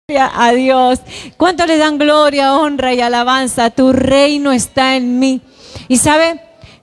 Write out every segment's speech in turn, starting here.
Gloria a Dios. ¿Cuánto le dan gloria, honra y alabanza? Tu reino está en mí. Y sabe,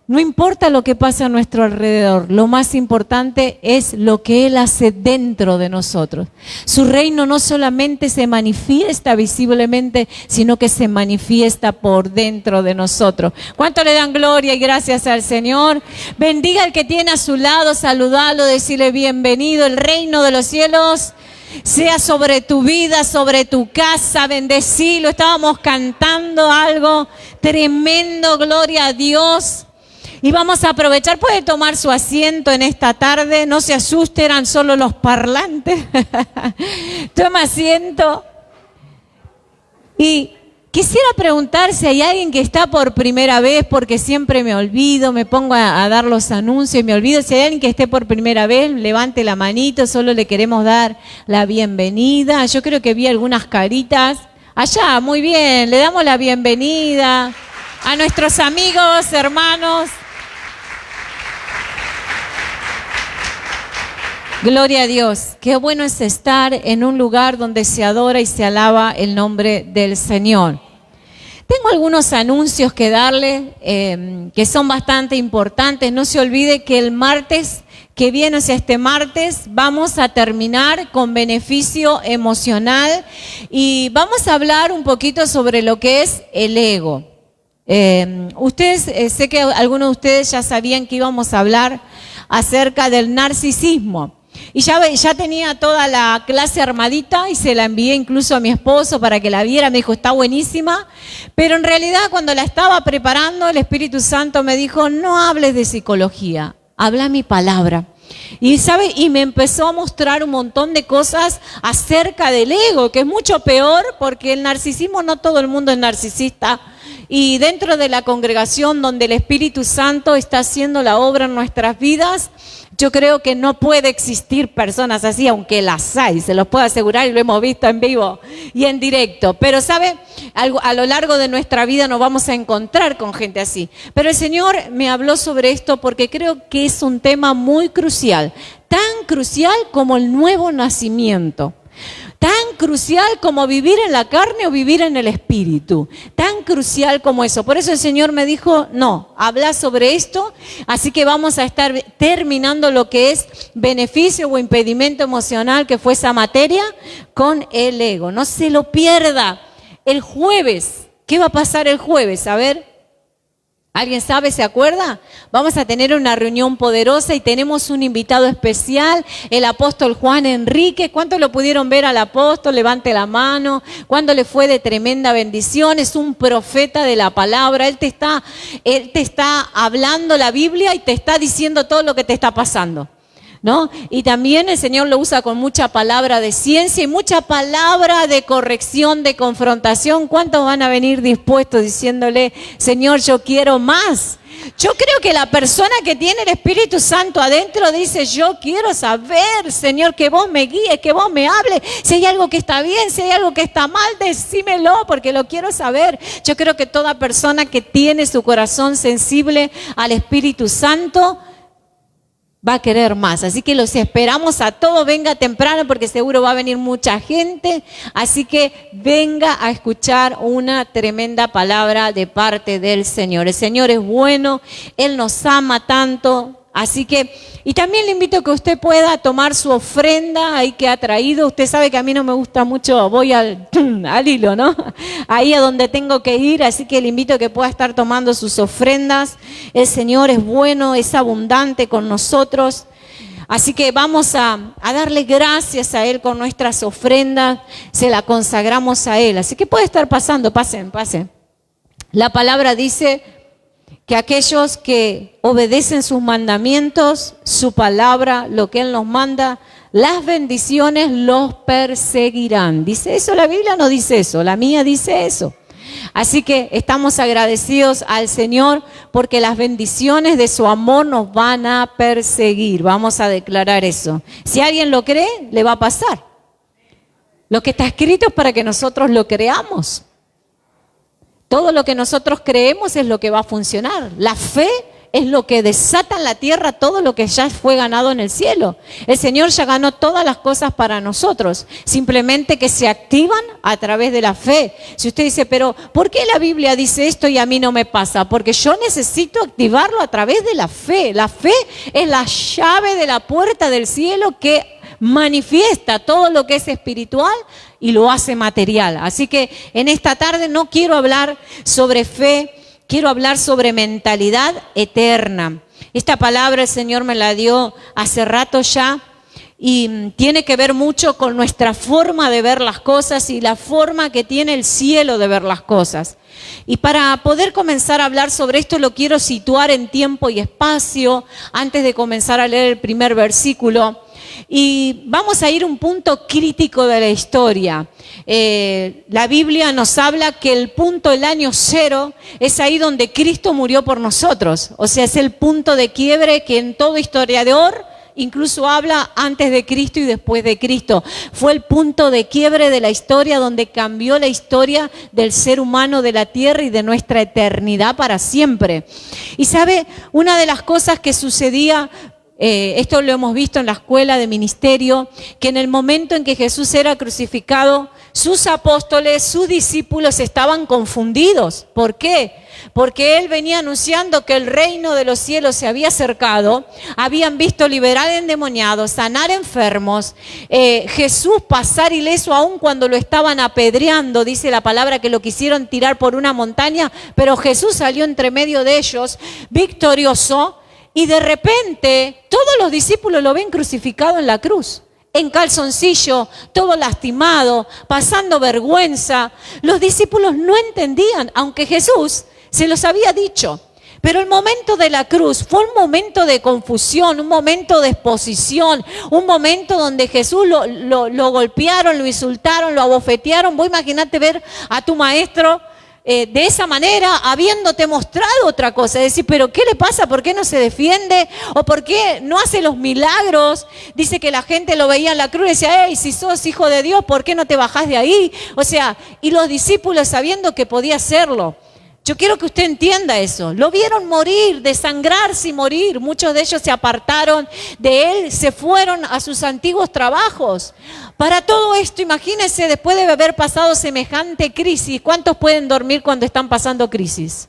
no importa lo que pasa a nuestro alrededor, lo más importante es lo que Él hace dentro de nosotros. Su reino no solamente se manifiesta visiblemente, sino que se manifiesta por dentro de nosotros. ¿Cuánto le dan gloria y gracias al Señor? Bendiga al que tiene a su lado, saludalo, decirle bienvenido. El reino de los cielos sea sobre tu vida, sobre tu casa, bendecilo. Estábamos cantando algo tremendo, gloria a Dios. Y vamos a aprovechar, puede tomar su asiento en esta tarde, no se asuste, eran solo los parlantes. Toma asiento. Y quisiera preguntar si hay alguien que está por primera vez, porque siempre me olvido, me pongo a dar los anuncios y me olvido. Si hay alguien que esté por primera vez, levante la manito, solo le queremos dar la bienvenida. Yo creo que vi algunas caritas. Allá, muy bien, le damos la bienvenida a nuestros amigos, hermanos. Gloria a Dios. Qué bueno es estar en un lugar donde se adora y se alaba el nombre del Señor. Tengo algunos anuncios que darle que son bastante importantes. No se olvide que el martes que viene, o sea, este martes, vamos a terminar con beneficio emocional y vamos a hablar un poquito sobre lo que es el ego. Sé que algunos de ustedes ya sabían que íbamos a hablar acerca del narcisismo. Y ya tenía toda la clase armadita y se la envié incluso a mi esposo para que la viera. Me dijo, está buenísima. Pero en realidad cuando la estaba preparando, el Espíritu Santo me dijo, no hables de psicología, habla mi palabra. Y ¿sabe? Y me empezó a mostrar un montón de cosas acerca del ego, que es mucho peor porque el narcisismo, no todo el mundo es narcisista. Y dentro de la congregación donde el Espíritu Santo está haciendo la obra en nuestras vidas, yo creo que no puede existir personas así, aunque las hay, se los puedo asegurar y lo hemos visto en vivo y en directo. Pero ¿sabe? A lo largo de nuestra vida nos vamos a encontrar con gente así. Pero el Señor me habló sobre esto porque creo que es un tema muy crucial, tan crucial como el nuevo nacimiento. Tan crucial como vivir en la carne o vivir en el espíritu. Tan crucial como eso. Por eso el Señor me dijo, no, habla sobre esto. Así que vamos a estar terminando lo que es beneficio o impedimento emocional, que fue esa materia, con el ego. No se lo pierda. El jueves, ¿qué va a pasar el jueves? A ver. ¿Alguien sabe, se acuerda? Vamos a tener una reunión poderosa y tenemos un invitado especial, el apóstol Juan Enrique. ¿Cuántos lo pudieron ver al apóstol? Levante la mano. ¿Cuándo le fue de tremenda bendición? Es un profeta de la palabra. Él te está hablando la Biblia y te está diciendo todo lo que te está pasando, ¿no? Y también el Señor lo usa con mucha palabra de ciencia y mucha palabra de corrección, de confrontación. ¿Cuántos van a venir dispuestos diciéndole, Señor, yo quiero más? Yo creo que la persona que tiene el Espíritu Santo adentro dice, yo quiero saber, Señor, que vos me guíes, que vos me hables. Si hay algo que está bien, si hay algo que está mal, decímelo porque lo quiero saber. Yo creo que toda persona que tiene su corazón sensible al Espíritu Santo va a querer más. Así que los esperamos a todos. Venga temprano porque seguro va a venir mucha gente. Así que venga a escuchar una tremenda palabra de parte del Señor. El Señor es bueno, Él nos ama tanto. Así que, y también le invito a que usted pueda tomar su ofrenda ahí que ha traído. Usted sabe que a mí no me gusta mucho, voy al hilo, ¿no? Ahí a donde tengo que ir, así que le invito a que pueda estar tomando sus ofrendas. El Señor es bueno, es abundante con nosotros. Así que vamos a darle gracias a Él con nuestras ofrendas, se la consagramos a Él. Así que puede estar pasando, pasen. La palabra dice que aquellos que obedecen sus mandamientos, su palabra, lo que Él nos manda, las bendiciones los perseguirán. ¿Dice eso la Biblia? No dice eso, la mía dice eso. Así que estamos agradecidos al Señor porque las bendiciones de su amor nos van a perseguir. Vamos a declarar eso. Si alguien lo cree, le va a pasar. Lo que está escrito es para que nosotros lo creamos. Todo lo que nosotros creemos es lo que va a funcionar. La fe es lo que desata en la tierra todo lo que ya fue ganado en el cielo. El Señor ya ganó todas las cosas para nosotros, simplemente que se activan a través de la fe. Si usted dice, pero ¿por qué la Biblia dice esto y a mí no me pasa? Porque yo necesito activarlo a través de la fe. La fe es la llave de la puerta del cielo que manifiesta todo lo que es espiritual y lo hace material. Así que en esta tarde no quiero hablar sobre fe, quiero hablar sobre mentalidad eterna. Esta palabra el Señor me la dio hace rato ya y tiene que ver mucho con nuestra forma de ver las cosas y la forma que tiene el cielo de ver las cosas. Y para poder comenzar a hablar sobre esto lo quiero situar en tiempo y espacio antes de comenzar a leer el primer versículo. Y vamos a ir a un punto crítico de la historia. La Biblia nos habla que el punto del año 0 es ahí donde Cristo murió por nosotros. O sea, es el punto de quiebre que en todo historiador incluso habla antes de Cristo y después de Cristo. Fue el punto de quiebre de la historia donde cambió la historia del ser humano, de la tierra y de nuestra eternidad para siempre. Y sabe, una de las cosas que sucedía, esto lo hemos visto en la escuela de ministerio, que en el momento en que Jesús era crucificado, sus apóstoles, sus discípulos estaban confundidos. ¿Por qué? Porque Él venía anunciando que el reino de los cielos se había acercado, habían visto liberar endemoniados, sanar enfermos, Jesús pasar ileso aún cuando lo estaban apedreando, dice la palabra que lo quisieron tirar por una montaña, pero Jesús salió entre medio de ellos victorioso. Y de repente todos los discípulos lo ven crucificado en la cruz, en calzoncillo, todo lastimado, pasando vergüenza. Los discípulos no entendían, aunque Jesús se los había dicho. Pero el momento de la cruz fue un momento de confusión, un momento de exposición, un momento donde Jesús lo golpearon, lo insultaron, lo abofetearon. Vos imaginate ver a tu maestro de esa manera, habiéndote mostrado otra cosa, decir, pero ¿qué le pasa? ¿Por qué no se defiende? ¿O por qué no hace los milagros? Dice que la gente lo veía en la cruz y decía, hey, si sos hijo de Dios, ¿por qué no te bajás de ahí? O sea, y los discípulos sabiendo que podía hacerlo. Yo quiero que usted entienda eso. Lo vieron morir, desangrarse y morir. Muchos de ellos se apartaron de Él, se fueron a sus antiguos trabajos. Para todo esto, imagínense, después de haber pasado semejante crisis, ¿cuántos pueden dormir cuando están pasando crisis?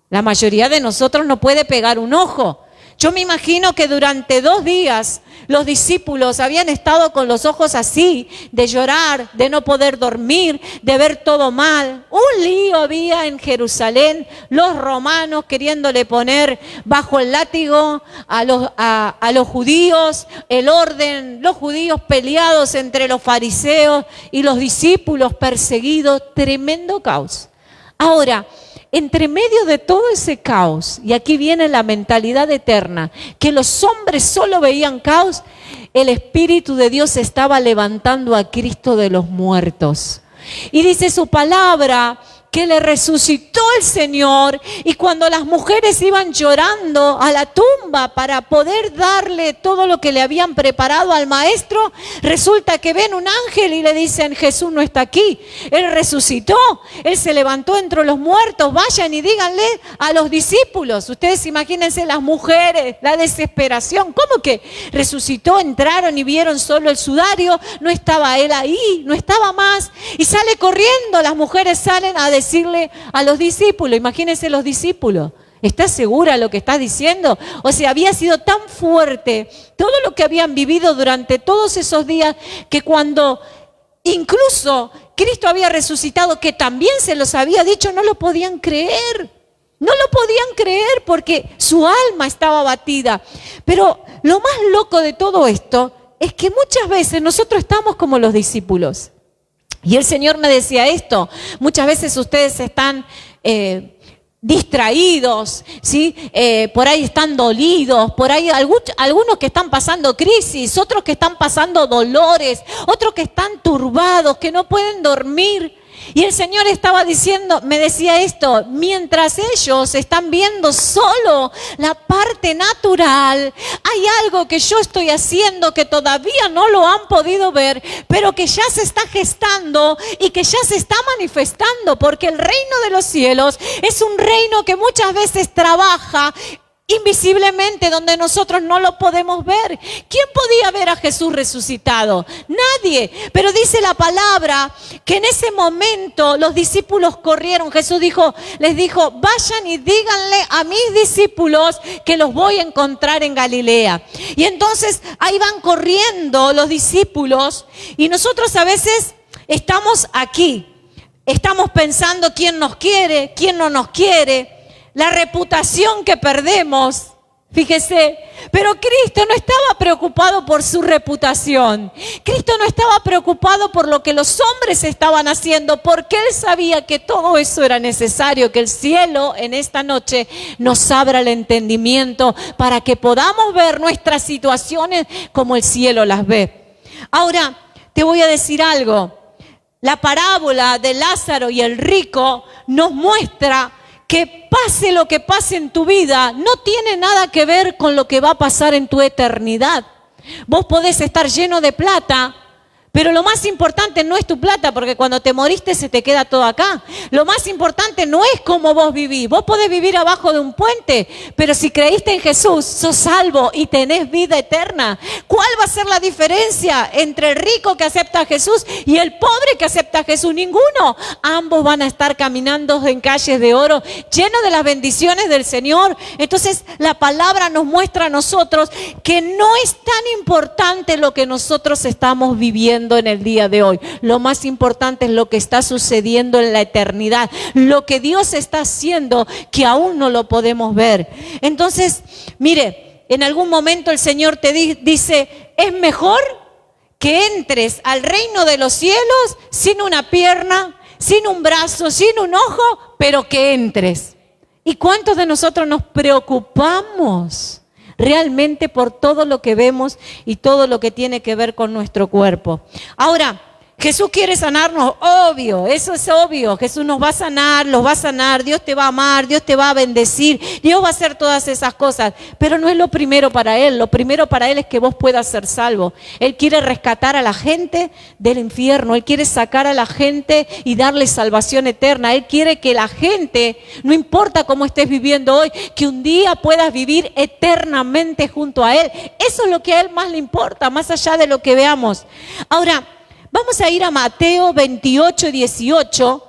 La mayoría de nosotros no puede pegar un ojo. Yo me imagino que durante 2 días los discípulos habían estado con los ojos así, de llorar, de no poder dormir, de ver todo mal. Un lío había en Jerusalén, los romanos queriéndole poner bajo el látigo a los judíos, el orden, los judíos peleados entre los fariseos y los discípulos perseguidos, tremendo caos. Ahora, entre medio de todo ese caos, y aquí viene la mentalidad eterna, que los hombres solo veían caos, el Espíritu de Dios estaba levantando a Cristo de los muertos. Y dice su palabra que le resucitó el Señor, y cuando las mujeres iban llorando a la tumba para poder darle todo lo que le habían preparado al maestro, resulta que ven un ángel y le dicen, Jesús no está aquí, Él resucitó, Él se levantó entre los muertos, vayan y díganle a los discípulos. Ustedes imagínense las mujeres, la desesperación, ¿cómo que resucitó? Entraron y vieron solo el sudario, no estaba Él ahí, no estaba más, y sale corriendo, las mujeres salen a decirle a los discípulos, imagínense los discípulos, ¿estás segura lo que estás diciendo? O sea, había sido tan fuerte todo lo que habían vivido durante todos esos días que cuando incluso Cristo había resucitado, que también se los había dicho, no lo podían creer. No lo podían creer porque su alma estaba abatida. Pero lo más loco de todo esto es que muchas veces nosotros estamos como los discípulos. Y el Señor me decía esto, muchas veces ustedes están distraídos, ¿sí? Por ahí están dolidos, por ahí algunos que están pasando crisis, otros que están pasando dolores, otros que están turbados, que no pueden dormir. Y el Señor estaba diciendo, me decía esto, mientras ellos están viendo solo la parte natural, hay algo que yo estoy haciendo que todavía no lo han podido ver, pero que ya se está gestando y que ya se está manifestando, porque el reino de los cielos es un reino que muchas veces trabaja invisiblemente, donde nosotros no lo podemos ver. ¿Quién podía ver a Jesús resucitado? Nadie. Pero dice la palabra que en ese momento los discípulos corrieron. Jesús les dijo, vayan y díganle a mis discípulos que los voy a encontrar en Galilea. Y entonces ahí van corriendo los discípulos, y nosotros a veces estamos aquí. Estamos pensando quién nos quiere, quién no nos quiere, la reputación que perdemos, fíjese. Pero Cristo no estaba preocupado por su reputación. Cristo no estaba preocupado por lo que los hombres estaban haciendo, porque Él sabía que todo eso era necesario, que el cielo en esta noche nos abra el entendimiento para que podamos ver nuestras situaciones como el cielo las ve. Ahora, te voy a decir algo. La parábola de Lázaro y el rico nos muestra que pase lo que pase en tu vida, no tiene nada que ver con lo que va a pasar en tu eternidad. Vos podés estar lleno de plata, pero lo más importante no es tu plata, porque cuando te moriste se te queda todo acá. Lo más importante no es cómo vos vivís. Vos podés vivir abajo de un puente, pero si creíste en Jesús, sos salvo y tenés vida eterna. ¿Cuál va a ser la diferencia entre el rico que acepta a Jesús y el pobre que acepta a Jesús? Ninguno. Ambos van a estar caminando en calles de oro, llenos de las bendiciones del Señor. Entonces la palabra nos muestra a nosotros que no es tan importante lo que nosotros estamos viviendo en el día de hoy. Lo más importante es lo que está sucediendo en la eternidad, lo que Dios está haciendo que aún no lo podemos ver. Entonces, mire, en algún momento el Señor te dice, es mejor que entres al reino de los cielos sin una pierna, sin un brazo, sin un ojo, pero que entres. ¿Y cuántos de nosotros nos preocupamos realmente por todo lo que vemos y todo lo que tiene que ver con nuestro cuerpo? Ahora, Jesús quiere sanarnos, obvio, eso es obvio. Jesús nos va a sanar, los va a sanar, Dios te va a amar, Dios te va a bendecir, Dios va a hacer todas esas cosas. Pero no es lo primero para Él. Lo primero para Él es que vos puedas ser salvo. Él quiere rescatar a la gente del infierno. Él quiere sacar a la gente y darle salvación eterna. Él quiere que la gente, no importa cómo estés viviendo hoy, que un día puedas vivir eternamente junto a Él. Eso es lo que a Él más le importa, más allá de lo que veamos. Ahora, vamos a ir a Mateo 28, 18,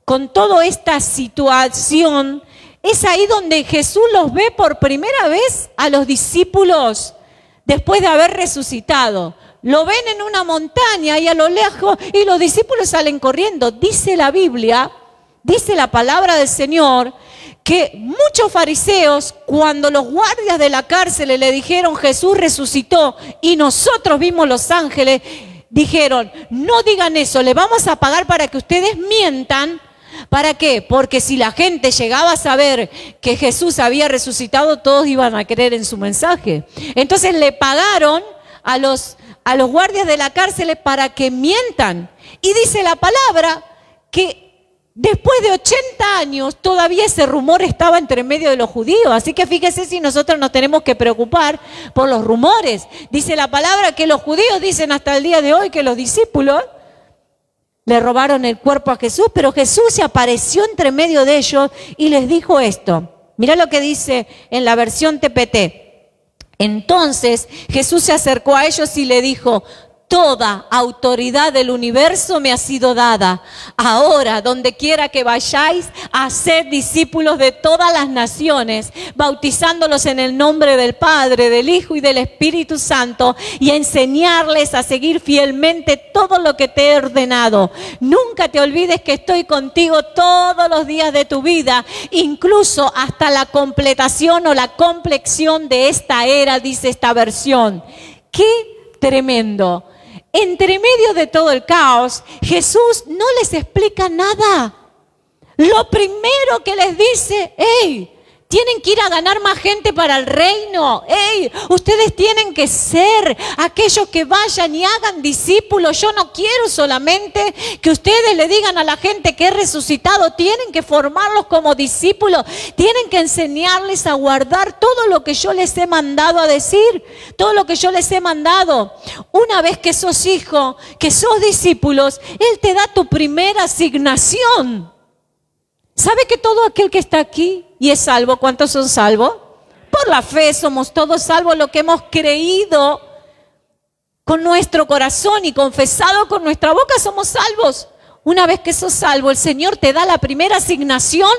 con toda esta situación. Es ahí donde Jesús los ve por primera vez a los discípulos después de haber resucitado. Lo ven en una montaña y a lo lejos, y los discípulos salen corriendo. Dice la Biblia, dice la palabra del Señor, que muchos fariseos, cuando los guardias de la cárcel le dijeron Jesús resucitó y nosotros vimos los ángeles, dijeron, no digan eso, le vamos a pagar para que ustedes mientan. ¿Para qué? Porque si la gente llegaba a saber que Jesús había resucitado, todos iban a creer en su mensaje. Entonces le pagaron a los guardias de la cárcel para que mientan. Y dice la palabra que después de 80 años todavía ese rumor estaba entre medio de los judíos. Así que fíjese si nosotros nos tenemos que preocupar por los rumores. Dice la palabra que los judíos dicen hasta el día de hoy que los discípulos le robaron el cuerpo a Jesús, pero Jesús se apareció entre medio de ellos y les dijo esto. Mirá lo que dice en la versión TPT. Entonces Jesús se acercó a ellos y le dijo, toda autoridad del universo me ha sido dada. Ahora, donde quiera que vayáis, haced discípulos de todas las naciones, bautizándolos en el nombre del Padre, del Hijo y del Espíritu Santo, y enseñarles a seguir fielmente todo lo que te he ordenado. Nunca te olvides que estoy contigo todos los días de tu vida, incluso hasta la completación o la complexión de esta era, dice esta versión. ¡Qué tremendo! Entre medio de todo el caos, Jesús no les explica nada. Lo primero que les dice, hey, tienen que ir a ganar más gente para el reino. Hey, ustedes tienen que ser aquellos que vayan y hagan discípulos. Yo no quiero solamente que ustedes le digan a la gente que he resucitado. Tienen que formarlos como discípulos. Tienen que enseñarles a guardar todo lo que yo les he mandado a decir. Todo lo que yo les he mandado. Una vez que sos hijo, que sos discípulos, Él te da tu primera asignación. ¿Sabe que todo aquel que está aquí y es salvo, cuántos son salvos? por la fe somos todos salvos los que hemos creído con nuestro corazón y confesado con nuestra boca, somos salvos. Una vez que sos salvo, el Señor te da la primera asignación,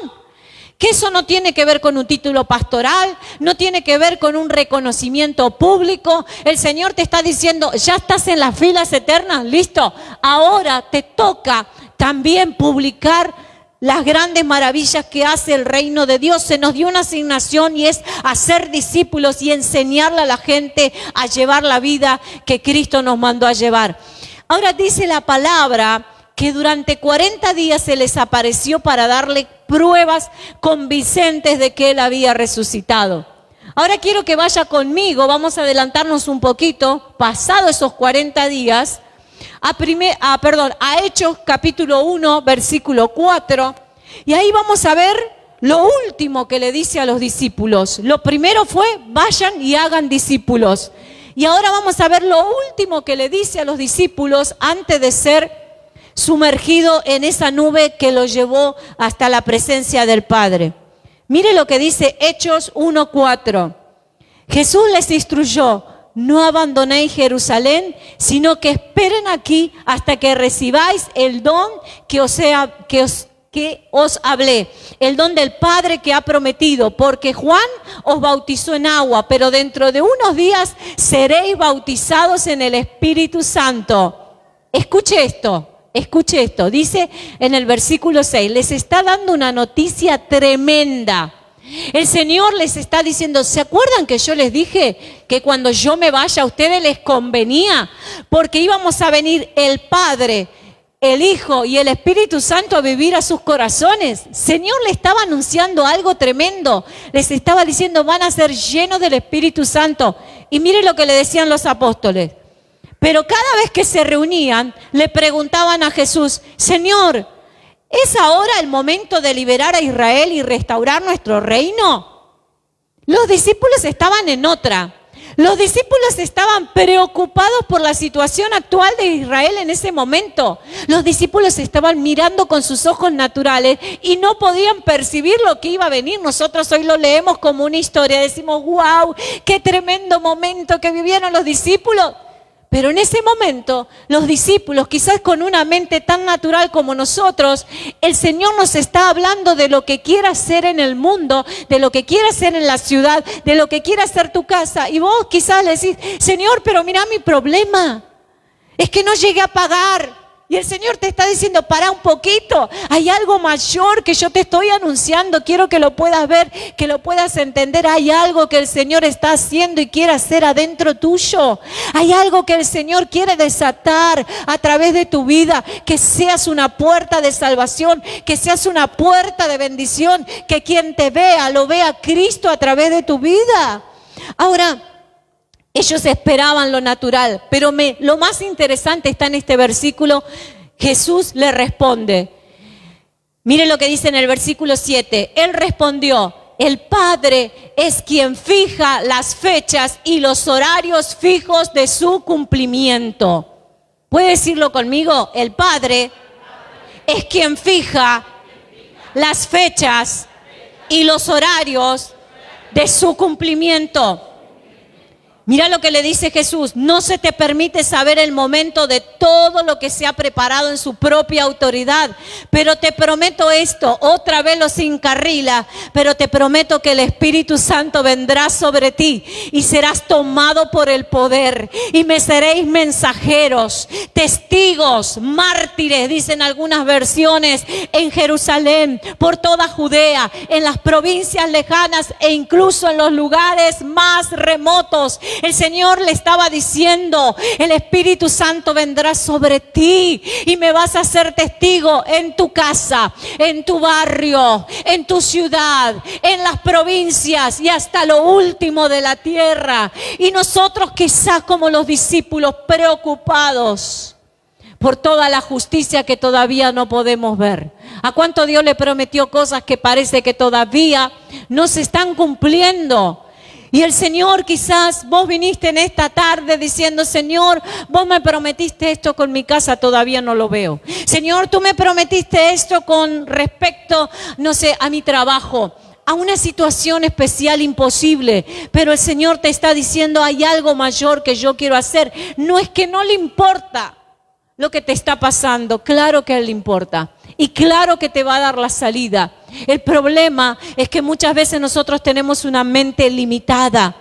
que eso no tiene que ver con un título pastoral, no tiene que ver con un reconocimiento público. El Señor te está diciendo, ya estás en las filas eternas, listo. Ahora te toca también publicar las grandes maravillas que hace el reino de Dios. Se nos dio una asignación y es hacer discípulos y enseñarle a la gente a llevar la vida que Cristo nos mandó a llevar. Ahora dice la palabra que durante 40 días se les apareció para darle pruebas convincentes de que Él había resucitado. Ahora quiero que vaya conmigo, vamos a adelantarnos un poquito, pasado esos 40 días, a Hechos capítulo 1, versículo 4, y ahí vamos a ver lo último que le dice a los discípulos. Lo primero fue, vayan y hagan discípulos. Y ahora vamos a ver lo último que le dice a los discípulos antes de ser sumergido en esa nube que lo llevó hasta la presencia del Padre. Mire lo que dice Hechos 1:4. Jesús les instruyó, no abandonéis Jerusalén, sino que esperen aquí hasta que recibáis el don que os hablé, el don del Padre que ha prometido, porque Juan os bautizó en agua, pero dentro de unos días seréis bautizados en el Espíritu Santo. Escuche esto, dice en el versículo 6, les está dando una noticia tremenda. El Señor les está diciendo, ¿se acuerdan que yo les dije que cuando yo me vaya a ustedes les convenía? Porque íbamos a venir el Padre, el Hijo y el Espíritu Santo a vivir a sus corazones. Señor le estaba anunciando algo tremendo. Les estaba diciendo, van a ser llenos del Espíritu Santo. Y mire lo que le decían los apóstoles. Pero cada vez que se reunían, le preguntaban a Jesús, Señor, ¿es ahora el momento de liberar a Israel y restaurar nuestro reino? Los discípulos estaban en otra. Los discípulos estaban preocupados por la situación actual de Israel en ese momento. Los discípulos estaban mirando con sus ojos naturales y no podían percibir lo que iba a venir. Nosotros hoy lo leemos como una historia, decimos, wow, qué tremendo momento que vivieron los discípulos. Pero en ese momento, los discípulos, quizás con una mente tan natural como nosotros, el Señor nos está hablando de lo que quiere hacer en el mundo, de lo que quiere hacer en la ciudad, de lo que quiere hacer tu casa. Y vos quizás le decís, Señor, pero mira mi problema, es que no llegué a pagar. Y el Señor te está diciendo, para un poquito, hay algo mayor que yo te estoy anunciando, quiero que lo puedas ver, que lo puedas entender. Hay algo que el Señor está haciendo y quiere hacer adentro tuyo. Hay algo que el Señor quiere desatar a través de tu vida, que seas una puerta de salvación, que seas una puerta de bendición, que quien te vea, lo vea Cristo a través de tu vida. Ahora, ellos esperaban lo natural, pero lo más interesante está en este versículo. Jesús le responde. Mire lo que dice en el versículo 7. Él respondió, el Padre es quien fija las fechas y los horarios fijos de su cumplimiento. ¿Puede decirlo conmigo? El Padre es quien fija las fechas y los horarios de su cumplimiento. Mira lo que le dice Jesús, no se te permite saber el momento de todo lo que se ha preparado en su propia autoridad, pero te prometo esto, otra vez los encarrila, pero te prometo que el Espíritu Santo vendrá sobre ti y serás tomado por el poder y me seréis mensajeros, testigos, mártires, dicen algunas versiones, en Jerusalén, por toda Judea, en las provincias lejanas e incluso en los lugares más remotos. El Señor le estaba diciendo, el Espíritu Santo vendrá sobre ti y me vas a ser testigo en tu casa, en tu barrio, en tu ciudad, en las provincias y hasta lo último de la tierra. Y nosotros quizás como los discípulos preocupados por toda la justicia que todavía no podemos ver. ¿A cuánto Dios le prometió cosas que parece que todavía no se están cumpliendo? Y el Señor, quizás vos viniste en esta tarde diciendo, Señor, vos me prometiste esto con mi casa, todavía no lo veo. Señor, tú me prometiste esto con respecto, no sé, a mi trabajo, a una situación especial imposible, pero el Señor te está diciendo, hay algo mayor que yo quiero hacer. No es que no le importa lo que te está pasando, claro que a Él le importa y claro que te va a dar la salida. El problema es que muchas veces nosotros tenemos una mente limitada.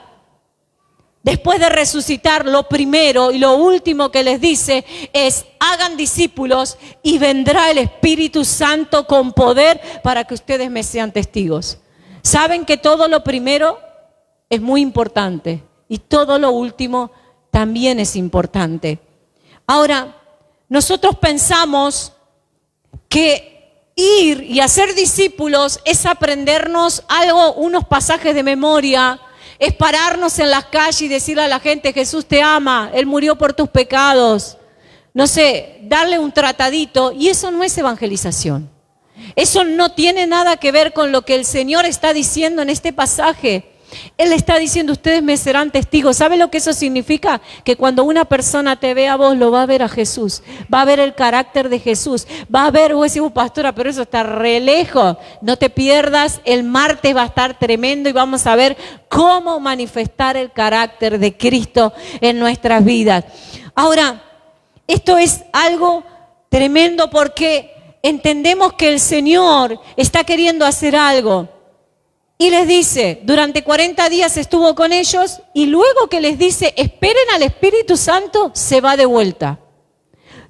Después de resucitar, lo primero y lo último que les dice es: hagan discípulos y vendrá el Espíritu Santo con poder para que ustedes me sean testigos. Saben que todo lo primero es muy importante y todo lo último también es importante. Ahora, nosotros pensamos que ir y hacer discípulos es aprendernos algo, unos pasajes de memoria, es pararnos en las calles y decirle a la gente: Jesús te ama, Él murió por tus pecados. No sé, darle un tratadito, y eso no es evangelización. Eso no tiene nada que ver con lo que el Señor está diciendo en este pasaje. Él está diciendo: ustedes me serán testigos. ¿Sabe lo que eso significa? Que cuando una persona te ve a vos, lo va a ver a Jesús, va a ver el carácter de Jesús, va a ver, vos decís: pastora, pero eso está re lejos. No te pierdas, el martes va a estar tremendo y vamos a ver cómo manifestar el carácter de Cristo en nuestras vidas. Ahora, esto es algo tremendo porque entendemos que el Señor está queriendo hacer algo. Y les dice, durante 40 días estuvo con ellos y luego que les dice, esperen al Espíritu Santo, se va de vuelta.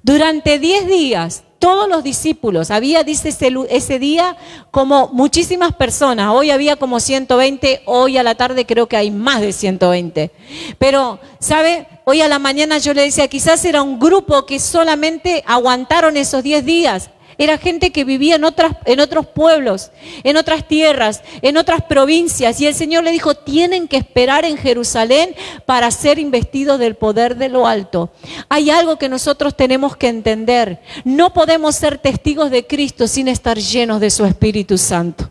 Durante 10 días, todos los discípulos, había, dice ese día, como muchísimas personas. Hoy había como 120, hoy a la tarde creo que hay más de 120. Pero, ¿sabe? Hoy a la mañana yo le decía, quizás era un grupo que solamente aguantaron esos 10 días. Era gente que vivía en otros pueblos, en otras tierras, en otras provincias. Y el Señor le dijo, tienen que esperar en Jerusalén para ser investidos del poder de lo alto. Hay algo que nosotros tenemos que entender. No podemos ser testigos de Cristo sin estar llenos de su Espíritu Santo.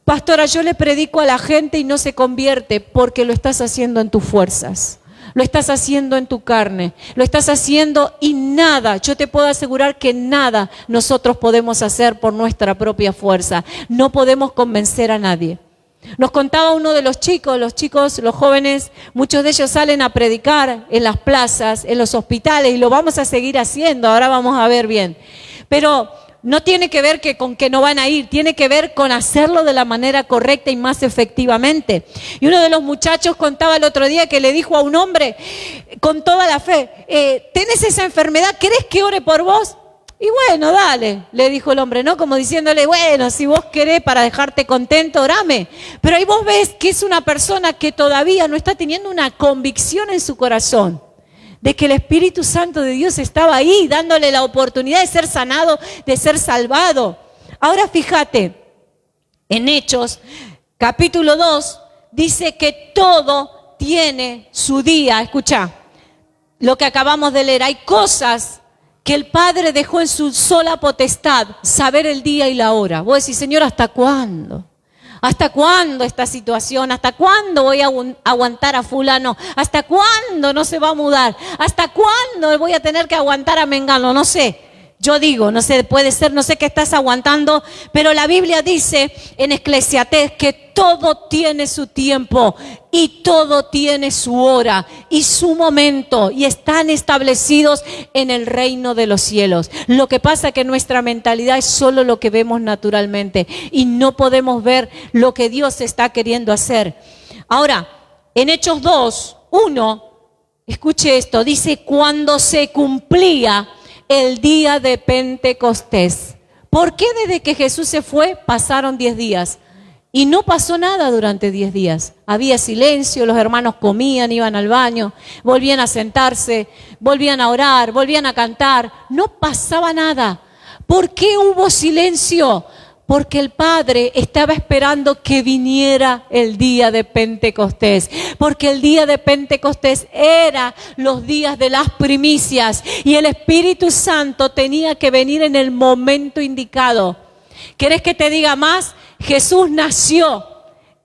Pastora, yo le predico a la gente y no se convierte porque lo estás haciendo en tus fuerzas. Lo estás haciendo en tu carne, lo estás haciendo y nada, yo te puedo asegurar que nada nosotros podemos hacer por nuestra propia fuerza. No podemos convencer a nadie. Nos contaba uno de los chicos, los jóvenes, muchos de ellos salen a predicar en las plazas, en los hospitales y lo vamos a seguir haciendo, ahora vamos a ver bien. Pero no tiene que ver con que no van a ir, tiene que ver con hacerlo de la manera correcta y más efectivamente. Y uno de los muchachos contaba el otro día que le dijo a un hombre con toda la fe, ¿tenés esa enfermedad? ¿Querés que ore por vos? Y bueno, dale, le dijo el hombre, ¿no? Como diciéndole, bueno, si vos querés para dejarte contento, orame. Pero ahí vos ves que es una persona que todavía no está teniendo una convicción en su corazón de que el Espíritu Santo de Dios estaba ahí, dándole la oportunidad de ser sanado, de ser salvado. Ahora fíjate, en Hechos, capítulo 2, dice que todo tiene su día. Escucha, lo que acabamos de leer, hay cosas que el Padre dejó en su sola potestad, saber el día y la hora. Vos decís, Señor, ¿hasta cuándo? ¿Hasta cuándo esta situación? ¿Hasta cuándo voy a aguantar a fulano? ¿Hasta cuándo no se va a mudar? ¿Hasta cuándo voy a tener que aguantar a Mengano? No sé. Yo digo, no sé, puede ser, no sé qué estás aguantando, pero la Biblia dice en Eclesiastés que todo tiene su tiempo y todo tiene su hora y su momento y están establecidos en el reino de los cielos. Lo que pasa es que nuestra mentalidad es solo lo que vemos naturalmente y no podemos ver lo que Dios está queriendo hacer. Ahora, en Hechos 2, 1, escuche esto, dice cuando se cumplía el día de Pentecostés. ¿Por qué desde que Jesús se fue pasaron 10 días? Y no pasó nada durante 10 días. Había silencio, los hermanos comían, iban al baño, volvían a sentarse, volvían a orar, volvían a cantar. No pasaba nada. ¿Por qué hubo silencio? Porque el Padre estaba esperando que viniera el día de Pentecostés. Porque el día de Pentecostés era los días de las primicias. Y el Espíritu Santo tenía que venir en el momento indicado. ¿Querés que te diga más? Jesús nació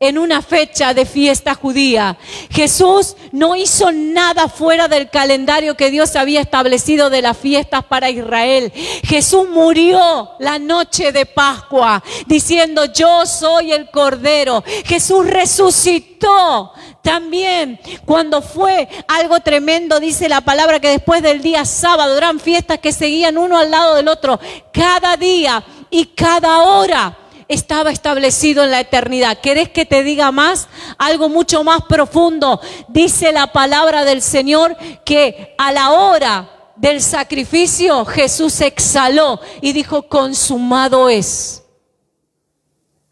en una fecha de fiesta judía. Jesús no hizo nada fuera del calendario que Dios había establecido de las fiestas para Israel. Jesús murió la noche de Pascua diciendo: yo soy el Cordero. Jesús resucitó también cuando fue algo tremendo. Dice la palabra que después del día sábado eran fiestas que seguían uno al lado del otro. Cada día y cada hora estaba establecido en la eternidad. ¿Querés que te diga más? Algo mucho más profundo. Dice la palabra del Señor que a la hora del sacrificio Jesús exhaló y dijo: consumado es.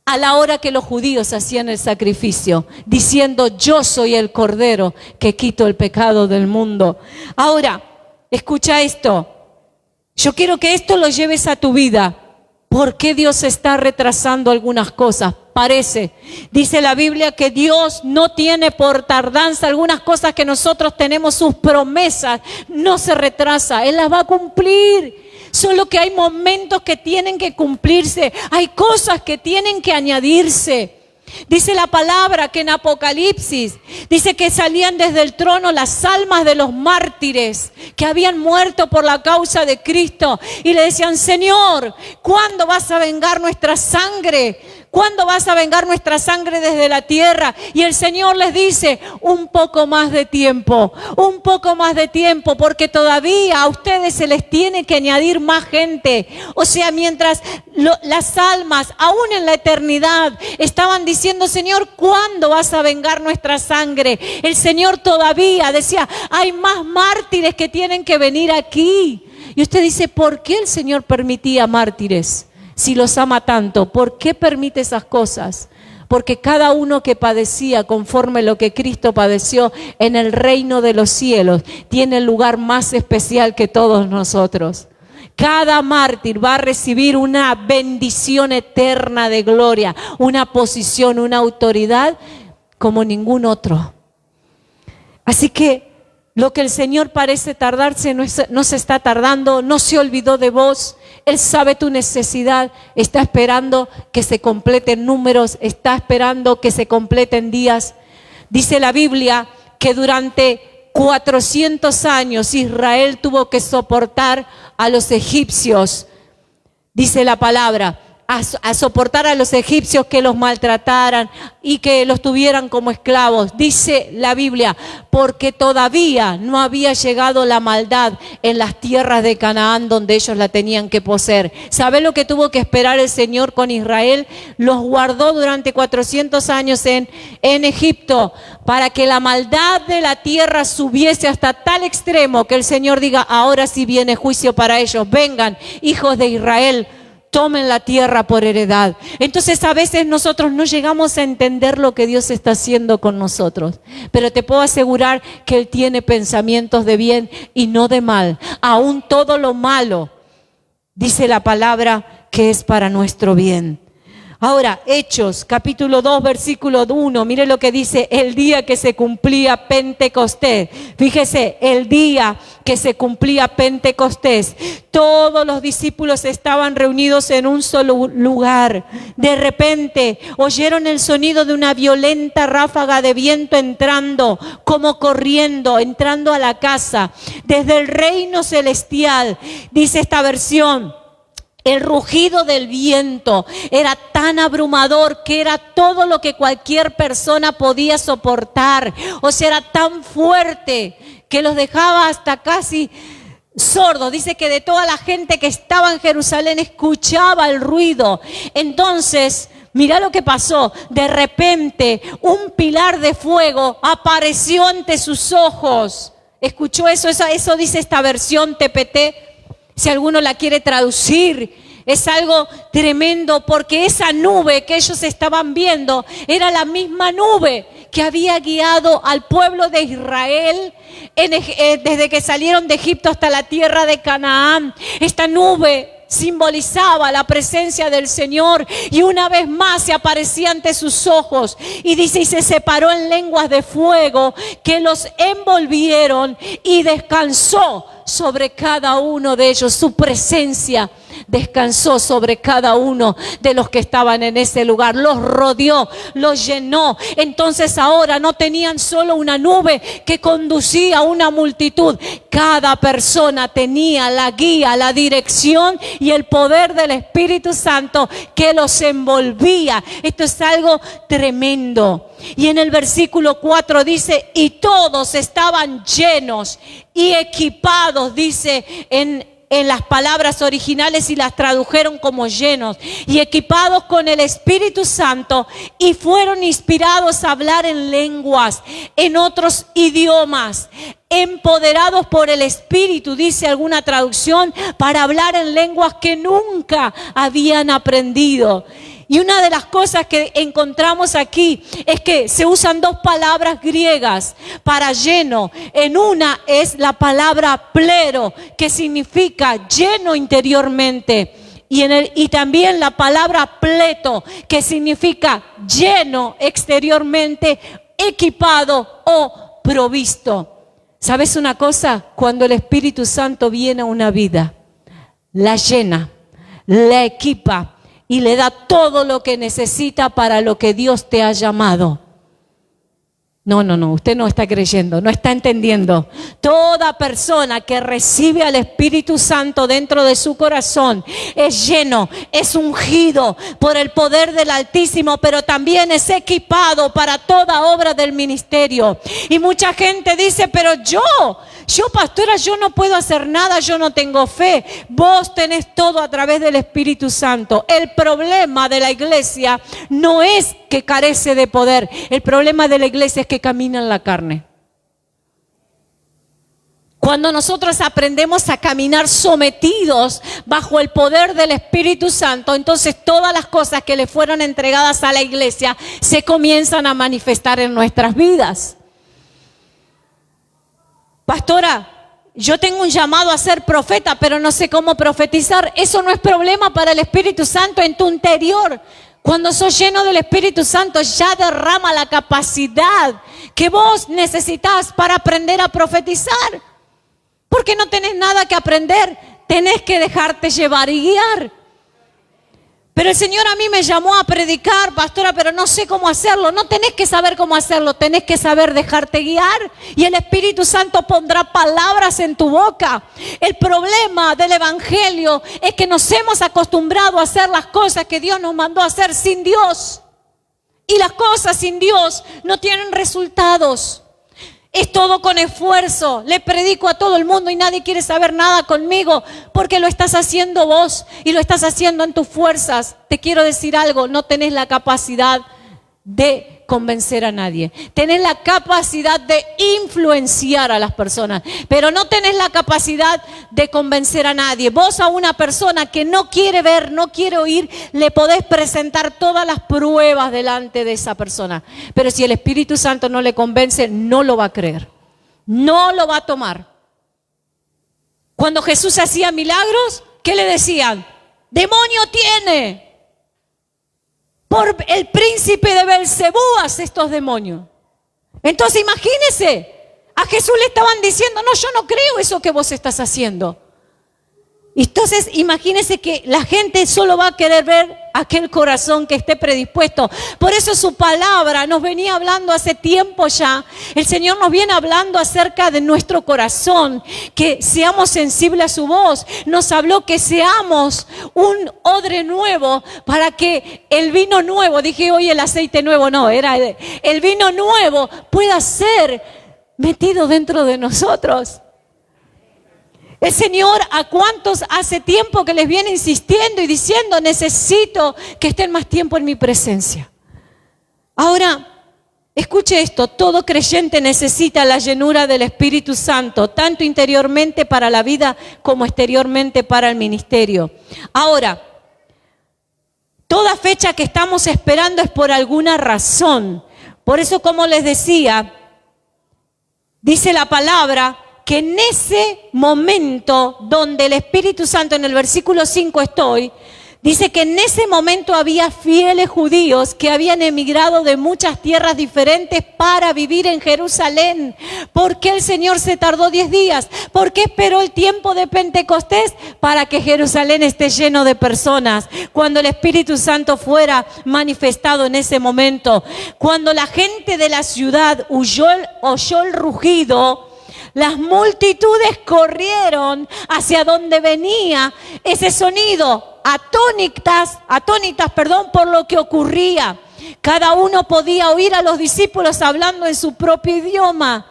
A la hora que los judíos hacían el sacrificio, diciendo: yo soy el Cordero que quito el pecado del mundo. Ahora, escucha esto. Yo quiero que esto lo lleves a tu vida. ¿Por qué Dios está retrasando algunas cosas? Dice la Biblia que Dios no tiene por tardanza algunas cosas que nosotros tenemos, sus promesas, no se retrasa, Él las va a cumplir. Solo que hay momentos que tienen que cumplirse, hay cosas que tienen que añadirse. Dice la palabra que en Apocalipsis dice que salían desde el trono las almas de los mártires que habían muerto por la causa de Cristo y le decían: Señor, ¿cuándo vas a vengar nuestra sangre? ¿Cuándo vas a vengar nuestra sangre desde la tierra? Y el Señor les dice: un poco más de tiempo, porque todavía a ustedes se les tiene que añadir más gente. O sea, mientras las almas, aún en la eternidad, estaban diciendo: Señor, ¿cuándo vas a vengar nuestra sangre? El Señor todavía decía: hay más mártires que tienen que venir aquí. Y usted dice: ¿por qué el Señor permitía mártires? Si los ama tanto, ¿por qué permite esas cosas? Porque cada uno que padecía conforme lo que Cristo padeció en el reino de los cielos tiene el lugar más especial que todos nosotros. Cada mártir va a recibir una bendición eterna de gloria, una posición, una autoridad como ningún otro. Así que lo que el Señor parece tardarse no se está tardando, no se olvidó de vos. Él sabe tu necesidad, está esperando que se completen números, está esperando que se completen días. Dice la Biblia que durante 400 años Israel tuvo que soportar a los egipcios. Dice la palabra, a soportar a los egipcios que los maltrataran y que los tuvieran como esclavos. Dice la Biblia, porque todavía no había llegado la maldad en las tierras de Canaán donde ellos la tenían que poseer. ¿Sabe lo que tuvo que esperar el Señor con Israel? Los guardó durante 400 años en Egipto para que la maldad de la tierra subiese hasta tal extremo que el Señor diga: ahora sí viene juicio para ellos. Vengan, hijos de Israel, tomen la tierra por heredad. Entonces a veces nosotros no llegamos a entender lo que Dios está haciendo con nosotros. Pero te puedo asegurar que Él tiene pensamientos de bien y no de mal. Aún todo lo malo, dice la palabra, que es para nuestro bien. Ahora, Hechos, capítulo 2, versículo 1, mire lo que dice: el día que se cumplía Pentecostés. Fíjese, el día que se cumplía Pentecostés, todos los discípulos estaban reunidos en un solo lugar. De repente, oyeron el sonido de una violenta ráfaga de viento entrando, como corriendo, entrando a la casa, desde el reino celestial. Dice esta versión: el rugido del viento era tan abrumador que era todo lo que cualquier persona podía soportar. O sea, era tan fuerte que los dejaba hasta casi sordos. Dice que de toda la gente que estaba en Jerusalén escuchaba el ruido. Entonces, mira lo que pasó. De repente, un pilar de fuego apareció ante sus ojos. ¿Escuchó eso? Eso dice esta versión TPT. Si alguno la quiere traducir, es algo tremendo, porque esa nube que ellos estaban viendo era la misma nube que había guiado al pueblo de Israel desde que salieron de Egipto hasta la tierra de Canaán. Esta nube simbolizaba la presencia del Señor y una vez más se aparecía ante sus ojos, y dice: y se separó en lenguas de fuego que los envolvieron y descansó sobre cada uno de ellos. Su presencia descansó sobre cada uno de los que estaban en ese lugar. Los rodeó, los llenó. Entonces ahora no tenían solo una nube que conducía a una multitud. Cada persona tenía la guía, la dirección y el poder del Espíritu Santo que los envolvía. Esto es algo tremendo. Y en el versículo 4 dice, y todos estaban llenos y equipados, dice en las palabras originales, y las tradujeron como llenos, y equipados con el Espíritu Santo, y fueron inspirados a hablar en lenguas, en otros idiomas, empoderados por el Espíritu, dice alguna traducción, para hablar en lenguas que nunca habían aprendido. Y una de las cosas que encontramos aquí es que se usan dos palabras griegas para lleno. En una es la palabra plero, que significa lleno interiormente. Y también la palabra pleto, que significa lleno exteriormente, equipado o provisto. ¿Sabes una cosa? Cuando el Espíritu Santo viene a una vida, la llena, la equipa y le da todo lo que necesita para lo que Dios te ha llamado. No, usted no está creyendo, no está entendiendo. Toda persona que recibe al Espíritu Santo dentro de su corazón es lleno, es ungido por el poder del Altísimo, pero también es equipado para toda obra del ministerio. Y mucha gente dice, pero yo pastora, yo no puedo hacer nada, yo no tengo fe. Vos tenés todo a través del Espíritu Santo. El problema de la iglesia no es que carece de poder. El problema de la iglesia es que camina en la carne. Cuando nosotros aprendemos a caminar sometidos bajo el poder del Espíritu Santo, entonces todas las cosas que le fueron entregadas a la iglesia se comienzan a manifestar en nuestras vidas. Pastora, yo tengo un llamado a ser profeta, pero no sé cómo profetizar. Eso no es problema para el Espíritu Santo en tu interior. Cuando sos lleno del Espíritu Santo, ya derrama la capacidad que vos necesitas para aprender a profetizar. Porque no tenés nada que aprender, tenés que dejarte llevar y guiar. Pero el Señor a mí me llamó a predicar, pastora, pero no sé cómo hacerlo. No tenés que saber cómo hacerlo, tenés que saber dejarte guiar. Y el Espíritu Santo pondrá palabras en tu boca. El problema del Evangelio es que nos hemos acostumbrado a hacer las cosas que Dios nos mandó a hacer sin Dios. Y las cosas sin Dios no tienen resultados. Es todo con esfuerzo. Le predico a todo el mundo y nadie quiere saber nada conmigo porque lo estás haciendo vos y lo estás haciendo en tus fuerzas. Te quiero decir algo, no tenés la capacidad de convencer a nadie. Tenés la capacidad de influenciar a las personas, pero no tenés la capacidad de convencer a nadie. Vos a una persona que no quiere ver, no quiere oír, le podés presentar todas las pruebas delante de esa persona. Pero si el Espíritu Santo no le convence, no lo va a creer. No lo va a tomar. Cuando Jesús hacía milagros, ¿qué le decían? ¡Demonio tiene! Por el príncipe de Belcebú hace estos demonios. Entonces imagínese, a Jesús le estaban diciendo, no, yo no creo eso que vos estás haciendo. Entonces imagínese que la gente solo va a querer ver aquel corazón que esté predispuesto. Por eso su palabra nos venía hablando hace tiempo ya. El Señor nos viene hablando acerca de nuestro corazón, que seamos sensibles a su voz. Nos habló que seamos un odre nuevo para que el vino nuevo, dije hoy el aceite nuevo, no, era el vino nuevo pueda ser metido dentro de nosotros. El Señor, ¿a cuántos hace tiempo que les viene insistiendo y diciendo, necesito que estén más tiempo en mi presencia? Ahora, escuche esto, todo creyente necesita la llenura del Espíritu Santo, tanto interiormente para la vida como exteriormente para el ministerio. Ahora, toda fecha que estamos esperando es por alguna razón. Por eso, como les decía, dice la palabra, que en ese momento donde el Espíritu Santo, en el versículo 5 estoy, Dice que en ese momento había fieles judíos que habían emigrado de muchas tierras diferentes para vivir en Jerusalén. ¿Por qué el Señor se tardó 10 días? ¿Por qué esperó el tiempo de Pentecostés? Para que Jerusalén esté lleno de personas. Cuando el Espíritu Santo fuera manifestado en ese momento. Cuando la gente de la ciudad oyó el rugido, las multitudes corrieron hacia donde venía ese sonido, atónitas, por lo que ocurría. Cada uno podía oír a los discípulos hablando en su propio idioma.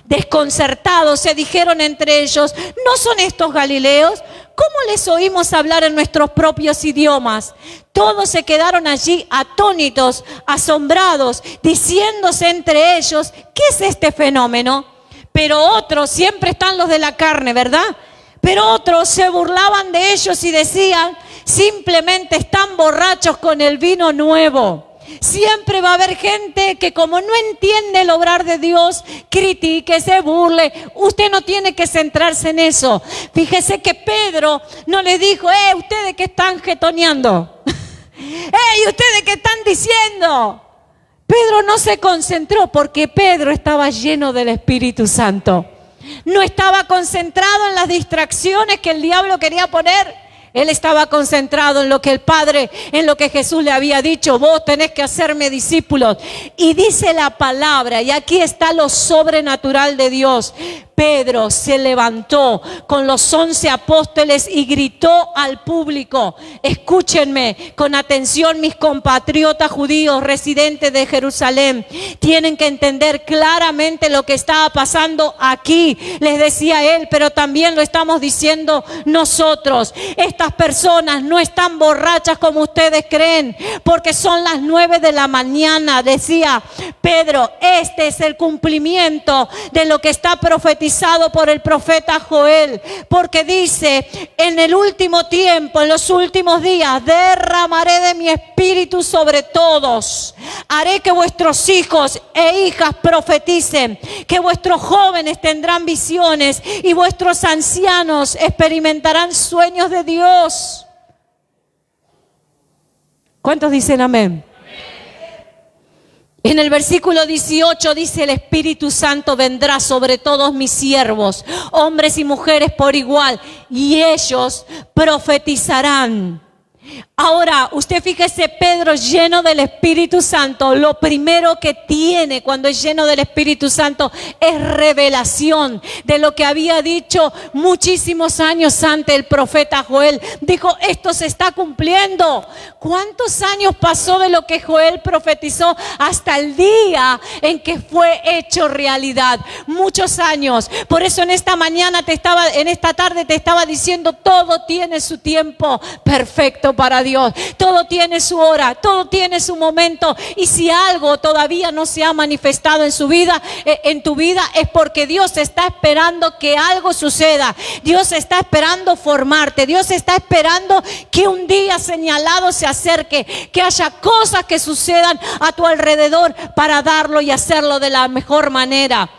Desconcertados se dijeron entre ellos: ¿no son estos galileos? ¿Cómo les oímos hablar en nuestros propios idiomas? Todos se quedaron allí atónitos, asombrados, diciéndose entre ellos: ¿qué es este fenómeno? Pero otros, siempre están los de la carne, ¿verdad? Pero otros se burlaban de ellos y decían: simplemente están borrachos con el vino nuevo. Siempre va a haber gente que, como no entiende el obrar de Dios, critique, se burle. Usted no tiene que centrarse en eso. Fíjese que Pedro no le dijo: ustedes que están jetoneando. Ustedes que están diciendo. Pedro no se concentró porque Pedro estaba lleno del Espíritu Santo. No estaba concentrado en las distracciones que el diablo quería poner. Él estaba concentrado en lo que el Padre, en lo que Jesús le había dicho: vos tenés que hacerme discípulos. Y dice la palabra, y aquí está lo sobrenatural de Dios. Pedro se levantó con los 11 apóstoles y gritó al público: escúchenme con atención, mis compatriotas judíos residentes de Jerusalén. Tienen que entender claramente lo que estaba pasando aquí. Les decía él, pero también lo estamos diciendo nosotros. Estas personas no están borrachas como ustedes creen, porque son las 9 de la mañana, decía Pedro. Este es el cumplimiento de lo que está profetizado por el profeta Joel, porque dice: en el último tiempo, en los últimos días, derramaré de mi espíritu sobre todos. Haré que vuestros hijos e hijas profeticen, que vuestros jóvenes tendrán visiones y vuestros ancianos experimentarán sueños de Dios. ¿Cuántos dicen amén? En el versículo 18 dice: el Espíritu Santo vendrá sobre todos mis siervos, hombres y mujeres por igual, y ellos profetizarán. Ahora, usted fíjese, Pedro lleno del Espíritu Santo, lo primero que tiene cuando es lleno del Espíritu Santo es revelación de lo que había dicho muchísimos años antes el profeta Joel. Dijo: esto se está cumpliendo. ¿Cuántos años pasó de lo que Joel profetizó hasta el día en que fue hecho realidad? Muchos años. Por eso en esta tarde te estaba diciendo: todo tiene su tiempo perfecto para Dios. Todo tiene su hora, todo tiene su momento. Y si algo todavía no se ha manifestado en su vida, en tu vida, es porque Dios está esperando que algo suceda. Dios está esperando formarte. Dios está esperando que un día señalado se acerque, que haya cosas que sucedan a tu alrededor para darlo y hacerlo de la mejor manera.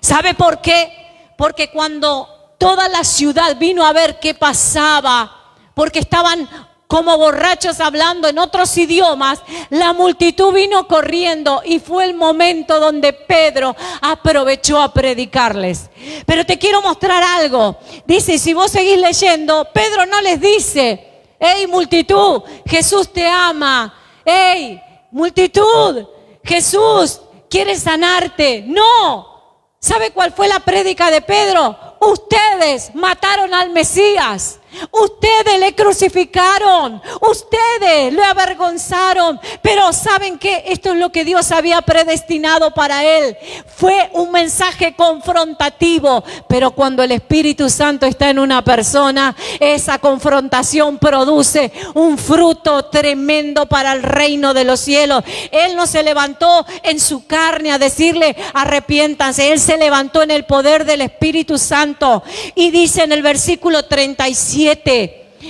¿Sabe por qué? Porque cuando toda la ciudad vino a ver qué pasaba, porque estaban como borrachos hablando en otros idiomas, la multitud vino corriendo y fue el momento donde Pedro aprovechó a predicarles. Pero te quiero mostrar algo. Dice, si vos seguís leyendo, Pedro no les dice: hey multitud, Jesús te ama. Hey multitud, Jesús quiere sanarte. No. ¿Sabe cuál fue la prédica de Pedro? Ustedes mataron al Mesías. Ustedes le crucificaron, ustedes le avergonzaron, pero ¿saben qué? Esto es lo que Dios había predestinado para él. Fue un mensaje confrontativo, pero cuando el Espíritu Santo está en una persona, esa confrontación produce un fruto tremendo para el reino de los cielos. Él no se levantó en su carne a decirle: arrepiéntanse. Él se levantó en el poder del Espíritu Santo y dice en el versículo 37: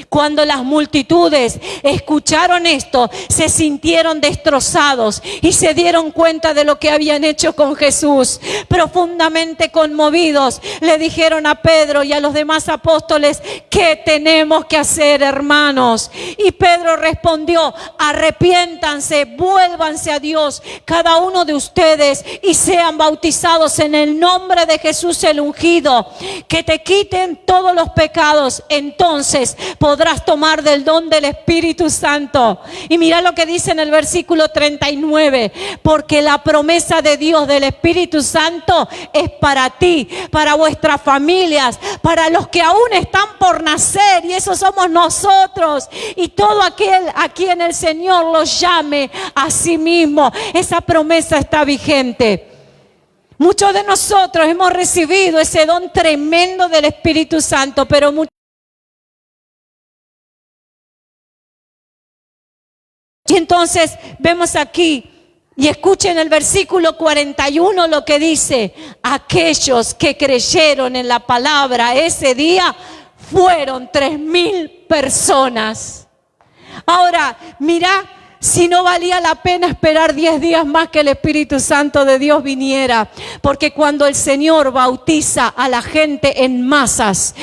Cuando las multitudes escucharon esto, se sintieron destrozados y se dieron cuenta de lo que habían hecho con Jesús. Profundamente conmovidos, le dijeron a Pedro y a los demás apóstoles: ¿qué tenemos que hacer, hermanos? Y Pedro respondió: arrepiéntanse, vuélvanse a Dios, cada uno de ustedes, y sean bautizados en el nombre de Jesús el ungido, que te quiten todos los pecados. Entonces podrás tomar del don del Espíritu Santo. Y mira lo que dice en el versículo 39: porque la promesa de Dios del Espíritu Santo es para ti, para vuestras familias, para los que aún están por nacer, y eso somos nosotros, y todo aquel a quien el Señor los llame a sí mismo. Esa promesa está vigente. Muchos de nosotros hemos recibido ese don tremendo del Espíritu Santo, pero y entonces vemos aquí, y escuchen el versículo 41 lo que dice: aquellos que creyeron en la palabra ese día fueron 3,000 personas. Ahora, mira, si no valía la pena esperar 10 días más que el Espíritu Santo de Dios viniera. Porque cuando el Señor bautiza a la gente en masas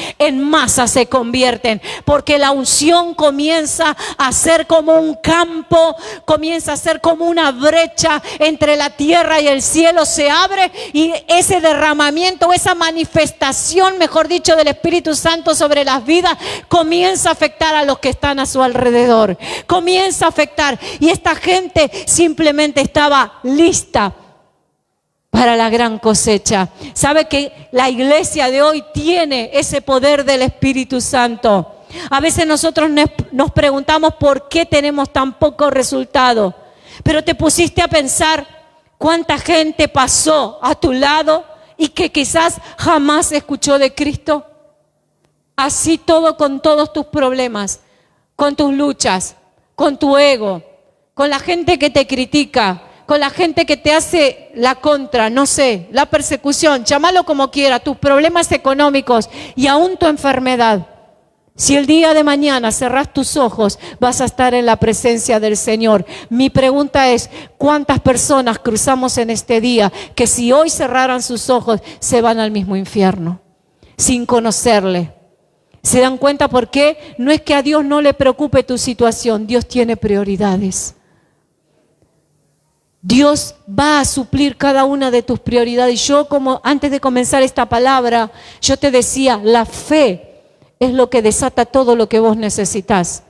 se convierten. Porque la unción comienza a ser como un campo, comienza a ser como una brecha entre la tierra y el cielo. Se abre y ese derramamiento, esa manifestación, mejor dicho, del Espíritu Santo sobre las vidas, comienza a afectar a los que están a su alrededor. Comienza a afectar. Y esta gente simplemente estaba lista para la gran cosecha. ¿Sabe que la iglesia de hoy tiene ese poder del Espíritu Santo? A veces nosotros nos preguntamos por qué tenemos tan poco resultado. Pero te pusiste a pensar cuánta gente pasó a tu lado y que quizás jamás escuchó de Cristo. Así todo, con todos tus problemas, con tus luchas, con tu ego, con la gente que te critica, con la gente que te hace la contra, no sé, la persecución, llámalo como quiera, tus problemas económicos y aún tu enfermedad. Si el día de mañana cerrás tus ojos, vas a estar en la presencia del Señor. Mi pregunta es: ¿cuántas personas cruzamos en este día que si hoy cerraran sus ojos se van al mismo infierno sin conocerle? ¿Se dan cuenta por qué? No es que a Dios no le preocupe tu situación, Dios tiene prioridades. Dios va a suplir cada una de tus prioridades. Yo, como antes de comenzar esta palabra, yo te decía, la fe es lo que desata todo lo que vos necesitas.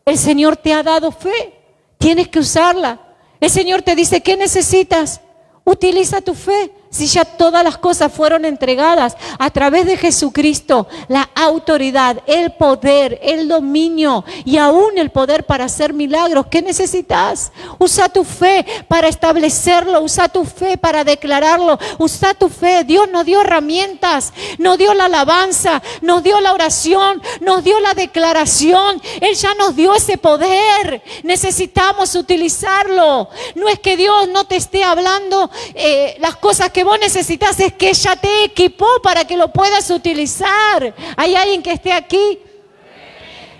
El Señor te ha dado fe, tienes que usarla. El Señor te dice, ¿qué necesitas? Utiliza tu fe. Si ya todas las cosas fueron entregadas a través de Jesucristo, la autoridad, el poder, el dominio y aún el poder para hacer milagros. ¿Qué necesitas? Usa tu fe para establecerlo, usa tu fe para declararlo, usa tu fe. Dios nos dio herramientas, nos dio la alabanza, nos dio la oración, nos dio la declaración. Él ya nos dio ese poder. Necesitamos utilizarlo. No es que Dios no te esté hablando las cosas que vos necesitas, es que ella te equipó para que lo puedas utilizar. ¿Hay alguien que esté aquí?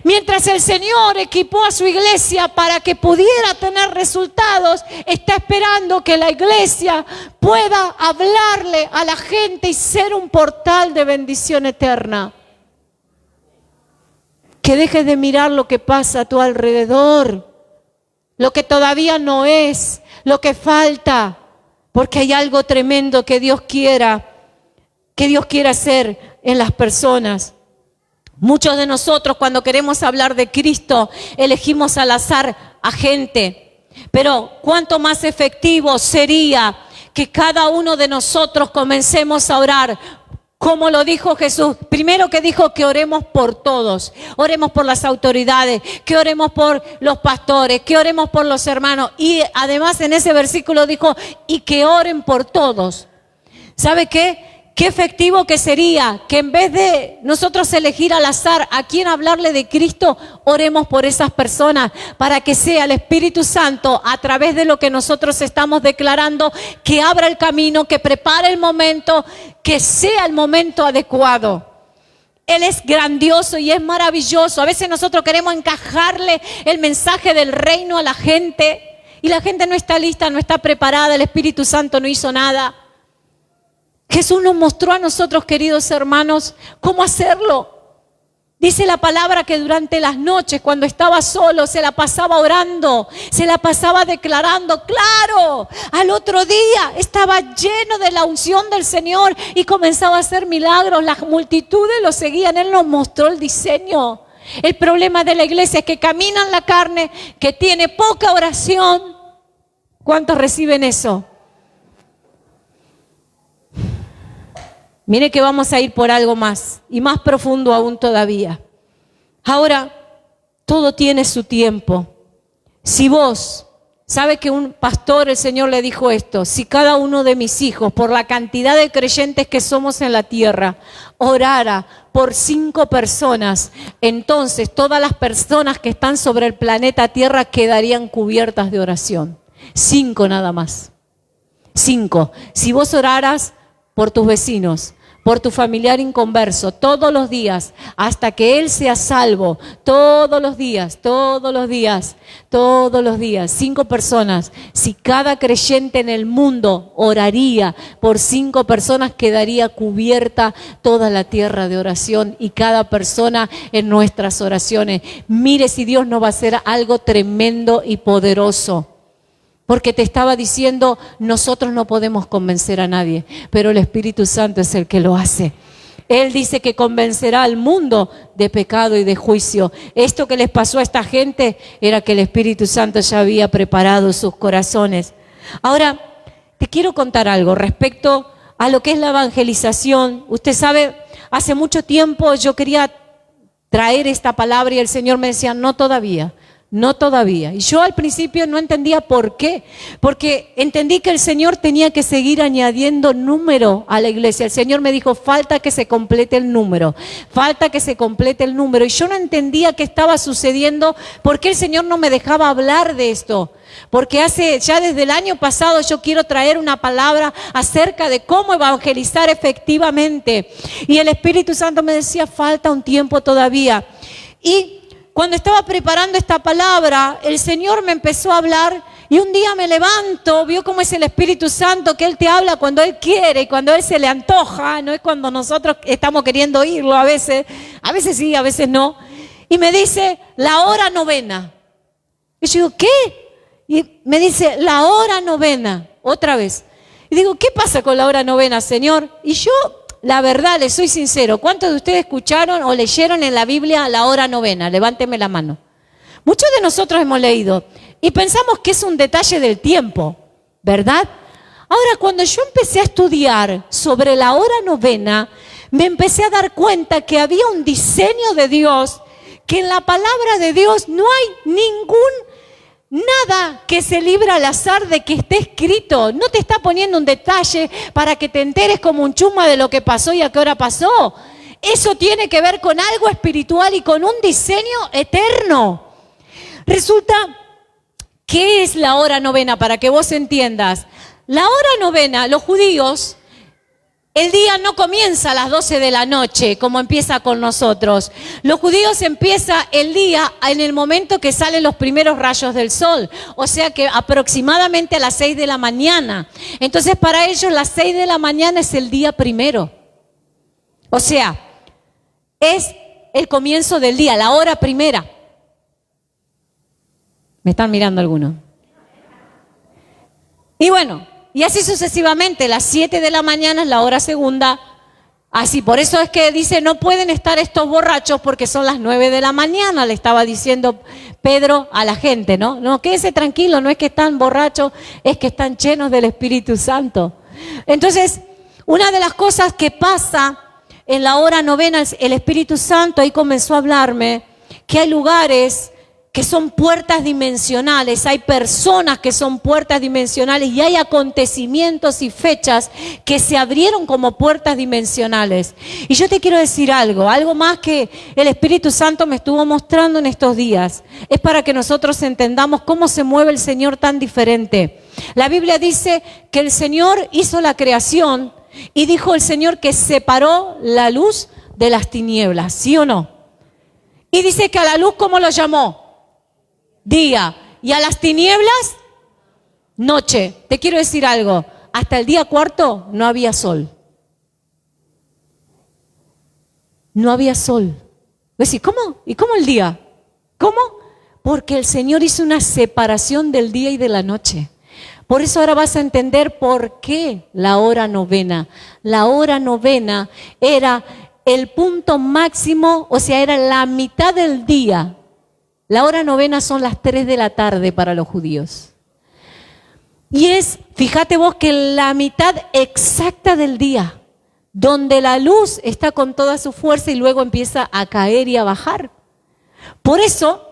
Mientras el Señor equipó a su iglesia para que pudiera tener resultados, está esperando que la iglesia pueda hablarle a la gente y ser un portal de bendición eterna. Que dejes de mirar lo que pasa a tu alrededor, lo que todavía no es, lo que falta. Porque hay algo tremendo que Dios quiera hacer en las personas. Muchos de nosotros, cuando queremos hablar de Cristo, elegimos al azar a gente. Pero cuánto más efectivo sería que cada uno de nosotros comencemos a orar. Como lo dijo Jesús, primero que dijo que oremos por todos, oremos por las autoridades, que oremos por los pastores, que oremos por los hermanos. Y además en ese versículo dijo, y que oren por todos. ¿Sabe qué? Qué efectivo que sería que en vez de nosotros elegir al azar a quién hablarle de Cristo, oremos por esas personas para que sea el Espíritu Santo a través de lo que nosotros estamos declarando, que abra el camino, que prepare el momento, que sea el momento adecuado. Él es grandioso y es maravilloso. A veces nosotros queremos encajarle el mensaje del reino a la gente y la gente no está lista, no está preparada, el Espíritu Santo no hizo nada. Jesús nos mostró a nosotros, queridos hermanos, cómo hacerlo. Dice la palabra que durante las noches, cuando estaba solo, se la pasaba orando, se la pasaba declarando. Claro, al otro día estaba lleno de la unción del Señor y comenzaba a hacer milagros. Las multitudes lo seguían, Él nos mostró el diseño. El problema de la iglesia es que camina en la carne, que tiene poca oración. ¿Cuántos reciben eso? Mire que vamos a ir por algo más y más profundo aún todavía. Ahora, todo tiene su tiempo. Si vos, sabe que un pastor, el Señor le dijo esto, si cada uno de mis hijos, por la cantidad de creyentes que somos en la tierra, orara por 5 personas, entonces todas las personas que están sobre el planeta Tierra quedarían cubiertas de oración. 5 nada más. 5. Si vos oraras por tus vecinos, por tu familiar inconverso, todos los días, hasta que él sea salvo, todos los días, 5 personas. Si cada creyente en el mundo oraría por 5 personas, quedaría cubierta toda la tierra de oración y cada persona en nuestras oraciones. Mire si Dios no va a hacer algo tremendo y poderoso. Porque te estaba diciendo, nosotros no podemos convencer a nadie, pero el Espíritu Santo es el que lo hace. Él dice que convencerá al mundo de pecado y de juicio. Esto que les pasó a esta gente era que el Espíritu Santo ya había preparado sus corazones. Ahora, te quiero contar algo respecto a lo que es la evangelización. Usted sabe, hace mucho tiempo yo quería traer esta palabra y el Señor me decía, no todavía. No todavía. Y yo al principio no entendía por qué. Porque entendí que el Señor tenía que seguir añadiendo número a la iglesia. El Señor me dijo, falta que se complete el número. Falta que se complete el número. Y yo no entendía qué estaba sucediendo, por qué el Señor no me dejaba hablar de esto. Porque ya desde el año pasado yo quiero traer una palabra acerca de cómo evangelizar efectivamente. Y el Espíritu Santo me decía, falta un tiempo todavía. Y cuando estaba preparando esta palabra, el Señor me empezó a hablar y un día me levanto, vio cómo es el Espíritu Santo, que Él te habla cuando Él quiere y cuando Él se le antoja, no es cuando nosotros estamos queriendo oírlo a veces sí, a veces no. Y me dice, la hora novena. Y yo digo, ¿qué? Y me dice, la hora novena, otra vez. Y digo, ¿qué pasa con la hora novena, Señor? Y yo, la verdad, les soy sincero, ¿cuántos de ustedes escucharon o leyeron en la Biblia la hora novena? Levánteme la mano. Muchos de nosotros hemos leído y pensamos que es un detalle del tiempo, ¿verdad? Ahora, cuando yo empecé a estudiar sobre la hora novena, me empecé a dar cuenta que había un diseño de Dios, que en la palabra de Dios no hay nada que se libre al azar de que esté escrito. No te está poniendo un detalle para que te enteres como un chusma de lo que pasó y a qué hora pasó. Eso tiene que ver con algo espiritual y con un diseño eterno. Resulta, ¿qué es la hora novena? Para que vos entiendas. La hora novena, los judíos, el día no comienza a las 12 de la noche, como empieza con nosotros. Los judíos empieza el día en el momento que salen los primeros rayos del sol. O sea que aproximadamente a las 6 de la mañana. Entonces para ellos las 6 de la mañana es el día primero. O sea, es el comienzo del día, la hora primera. ¿Me están mirando algunos? Y bueno, y así sucesivamente, las 7 de la mañana es la hora segunda. Así, por eso es que dice, no pueden estar estos borrachos porque son las 9 de la mañana, le estaba diciendo Pedro a la gente, ¿no? No, quédese tranquilo, no es que están borrachos, es que están llenos del Espíritu Santo. Entonces, una de las cosas que pasa en la hora novena, el Espíritu Santo ahí comenzó a hablarme que hay lugares que son puertas dimensionales, hay personas que son puertas dimensionales y hay acontecimientos y fechas que se abrieron como puertas dimensionales. Y yo te quiero decir algo más que el Espíritu Santo me estuvo mostrando en estos días. Es para que nosotros entendamos cómo se mueve el Señor tan diferente. La Biblia dice que el Señor hizo la creación y dijo el Señor que separó la luz de las tinieblas, ¿sí o no? Y dice que a la luz, ¿cómo lo llamó? Día. Y a las tinieblas, noche. Te quiero decir algo, hasta el día cuarto no había sol. No había sol. ¿Ves? ¿Y cómo? ¿Y cómo el día? ¿Cómo? Porque el Señor hizo una separación del día y de la noche. Por eso ahora vas a entender por qué la hora novena. La hora novena era el punto máximo, o sea, era la mitad del día. La hora novena son las 3 de la tarde para los judíos. Y es, fíjate vos, que la mitad exacta del día, donde la luz está con toda su fuerza y luego empieza a caer y a bajar. Por eso,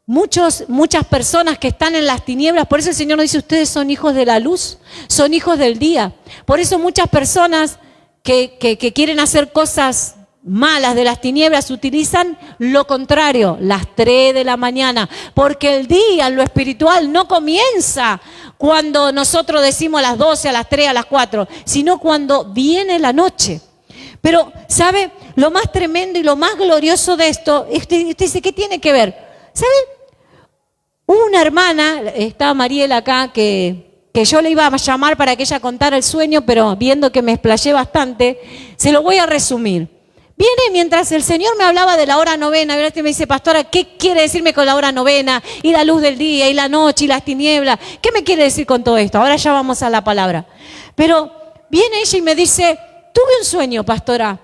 muchas personas que están en las tinieblas, por eso el Señor nos dice, ustedes son hijos de la luz, son hijos del día. Por eso muchas personas que quieren hacer cosas malas de las tinieblas utilizan lo contrario, las 3 de la mañana, porque el día en lo espiritual no comienza cuando nosotros decimos a las 12, a las 3, a las 4, sino cuando viene la noche. Pero, ¿sabe? Lo más tremendo y lo más glorioso de esto, usted dice, ¿qué tiene que ver? ¿Sabe? Una hermana, está Mariela acá, que yo le iba a llamar para que ella contara el sueño, pero viendo que me explayé bastante, se lo voy a resumir. Viene mientras el Señor me hablaba de la hora novena, y me dice, pastora, ¿qué quiere decirme con la hora novena? Y la luz del día, y la noche, y las tinieblas. ¿Qué me quiere decir con todo esto? Ahora ya vamos a la palabra. Pero viene ella y me dice, tuve un sueño, pastora.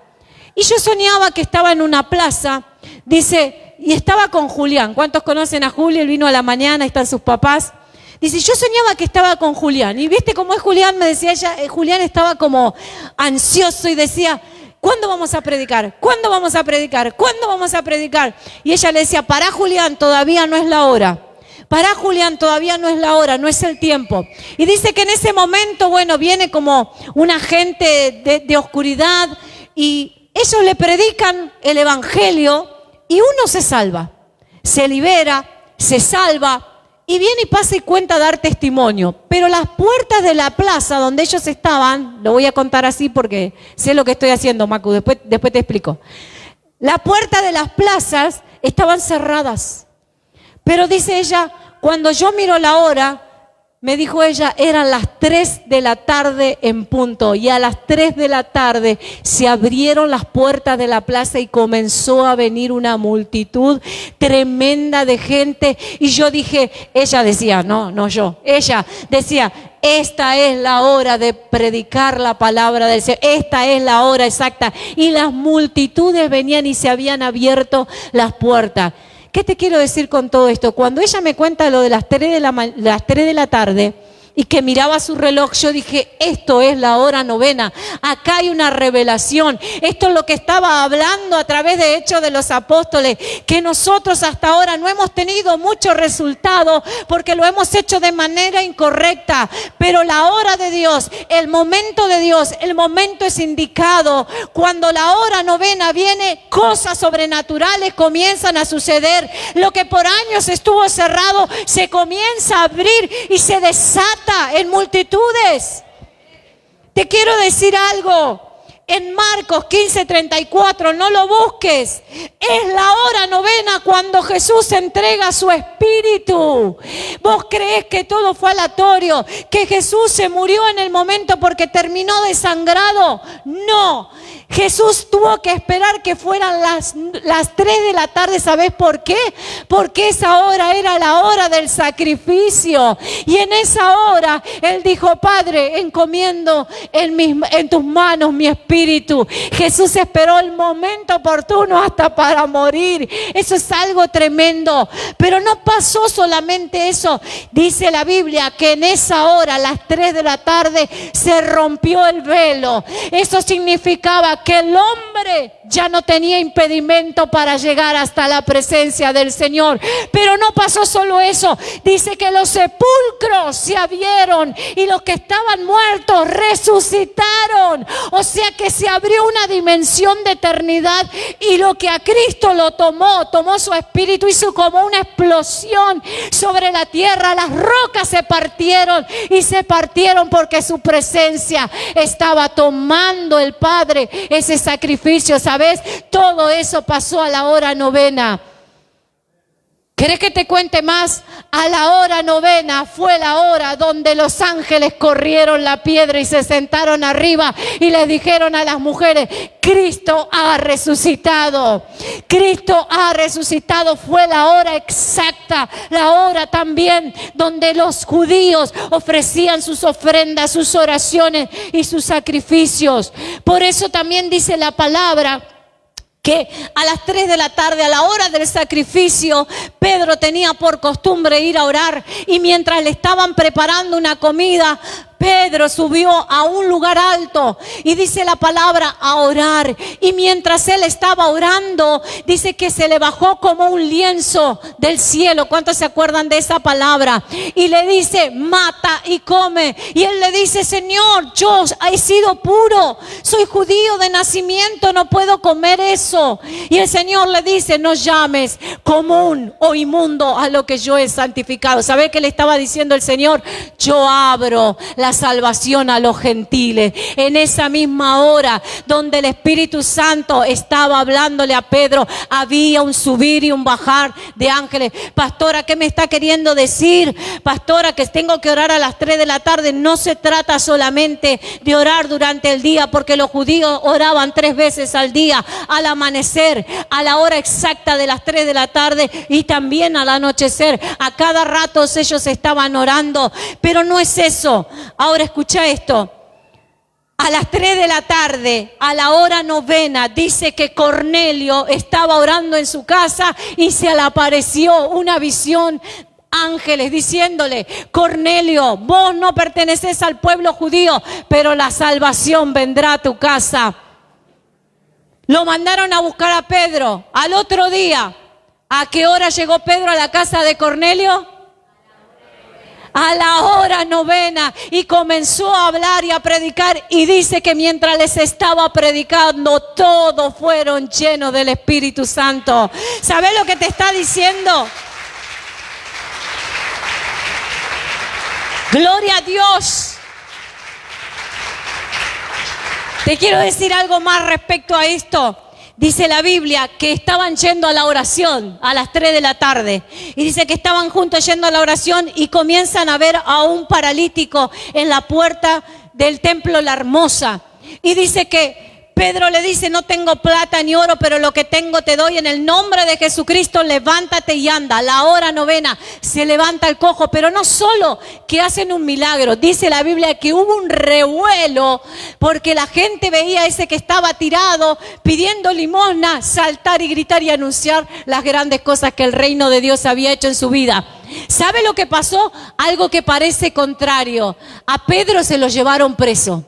Y yo soñaba que estaba en una plaza, dice, y estaba con Julián. ¿Cuántos conocen a Julio? Él vino a la mañana, están sus papás. Dice, yo soñaba que estaba con Julián. Y viste cómo es Julián, me decía ella, Julián estaba como ansioso y decía, ¿cuándo vamos a predicar? ¿Cuándo vamos a predicar? ¿Cuándo vamos a predicar? Y ella le decía, pará Julián, todavía no es la hora. Pará Julián, todavía no es la hora, no es el tiempo. Y dice que en ese momento, bueno, viene como una gente de oscuridad y ellos le predican el evangelio y uno se salva, se libera, se salva y viene y pasa y cuenta dar testimonio. Pero las puertas de la plaza donde ellos estaban, lo voy a contar así porque sé lo que estoy haciendo, Macu, después te explico. La puerta de las plazas estaban cerradas. Pero dice ella, cuando yo miro la hora, me dijo ella, eran las 3 de la tarde en punto. Y a las 3 de la tarde se abrieron las puertas de la plaza y comenzó a venir una multitud tremenda de gente. Y yo dije, ella decía, no yo, ella decía, esta es la hora de predicar la palabra del Señor. Esta es la hora exacta. Y las multitudes venían y se habían abierto las puertas. ¿Qué te quiero decir con todo esto? Cuando ella me cuenta lo de las 3 de la tarde y que miraba su reloj, yo dije, esto es la hora novena, acá hay una revelación, esto es lo que estaba hablando a través de Hechos de los Apóstoles, que nosotros hasta ahora no hemos tenido mucho resultado porque lo hemos hecho de manera incorrecta, pero la hora de Dios, el momento de Dios, el momento es indicado. Cuando la hora novena viene, cosas sobrenaturales comienzan a suceder. Lo que por años estuvo cerrado se comienza a abrir y se desata en multitudes. Te quiero decir algo. En Marcos 15:34, no lo busques. Es la hora novena cuando Jesús entrega su espíritu. ¿Vos creés que todo fue aleatorio? ¿Que Jesús se murió en el momento porque terminó desangrado? No. Jesús tuvo que esperar que fueran las 3 de la tarde. ¿Sabés por qué? Porque esa hora era la hora del sacrificio. Y en esa hora Él dijo, Padre, encomiendo en tus manos mi espíritu. Jesús esperó el momento oportuno hasta para morir. Eso es algo tremendo. Pero no pasó solamente eso. Dice la Biblia que en esa hora, a las 3 de la tarde, se rompió el velo. Eso significaba que el hombre ya no tenía impedimento para llegar hasta la presencia del Señor. Pero no pasó solo eso. Dice que los sepulcros se abrieron y los que estaban muertos resucitaron. O sea que se abrió una dimensión de eternidad y lo que a Cristo lo tomó su espíritu, hizo como una explosión sobre la tierra. Las rocas se partieron y se partieron porque su presencia estaba tomando el Padre ese sacrificio. ¿Sabes vez, todo eso pasó a la hora novena. ¿Querés que te cuente más? A la hora novena fue la hora donde los ángeles corrieron la piedra y se sentaron arriba y les dijeron a las mujeres: Cristo ha resucitado. Cristo ha resucitado. Fue la hora exacta, la hora también donde los judíos ofrecían sus ofrendas, sus oraciones y sus sacrificios. Por eso también dice la palabra que a las 3 de la tarde, a la hora del sacrificio, Pedro tenía por costumbre ir a orar, y mientras le estaban preparando una comida, Pedro subió a un lugar alto y dice la palabra a orar. Y mientras él estaba orando, dice que se le bajó como un lienzo del cielo. ¿Cuántos se acuerdan de esa palabra? Y le dice: mata y come. Y él le dice: Señor, yo he sido puro, soy judío de nacimiento, no puedo comer eso. Y el Señor le dice: no llames común o inmundo a lo que yo he santificado. ¿Sabe qué le estaba diciendo el Señor? Yo abro la salvación a los gentiles. En esa misma hora donde el Espíritu Santo estaba hablándole a Pedro, había un subir y un bajar de ángeles. Pastora, ¿qué me está queriendo decir? Pastora, que tengo que orar a las 3 de la tarde. No se trata solamente de orar durante el día, porque los judíos oraban 3 veces al día: al amanecer, a la hora exacta de las 3 de la tarde y también al anochecer. A cada rato ellos estaban orando, pero no es eso. Ahora escucha esto: a las 3 de la tarde, a la hora novena, dice que Cornelio estaba orando en su casa y se le apareció una visión, ángeles diciéndole: Cornelio, vos no perteneces al pueblo judío, pero la salvación vendrá a tu casa. Lo mandaron a buscar a Pedro. Al otro día, ¿a qué hora llegó Pedro a la casa de Cornelio? A la hora novena, y comenzó a hablar y a predicar, y dice que mientras les estaba predicando, todos fueron llenos del Espíritu Santo. ¿Sabes lo que te está diciendo? Gloria a Dios. Te quiero decir algo más respecto a esto. Dice la Biblia que estaban yendo a la oración a las 3 de la tarde. Y dice que estaban juntos yendo a la oración y comienzan a ver a un paralítico en la puerta del templo La Hermosa. Y dice que Pedro le dice: no tengo plata ni oro, pero lo que tengo te doy. En el nombre de Jesucristo, levántate y anda. A la hora novena se levanta el cojo, pero no solo que hacen un milagro. Dice la Biblia que hubo un revuelo porque la gente veía a ese que estaba tirado pidiendo limosna saltar y gritar y anunciar las grandes cosas que el reino de Dios había hecho en su vida. ¿Sabe lo que pasó? Algo que parece contrario. A Pedro se lo llevaron preso.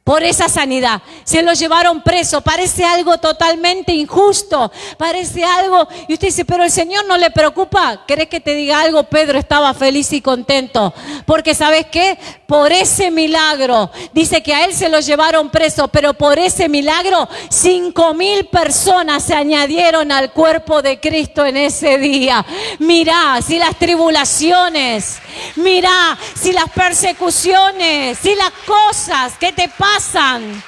Por esa sanidad, se lo llevaron preso. Parece algo totalmente injusto, parece algo, y usted dice: pero el Señor no le preocupa. ¿Querés que te diga algo? Pedro estaba feliz y contento, porque ¿sabes qué? Por ese milagro, dice que a él se lo llevaron preso, pero por ese milagro 5,000 personas se añadieron al cuerpo de Cristo en ese día. Mirá, si las tribulaciones, mirá, si las persecuciones, si las cosas que te pasan,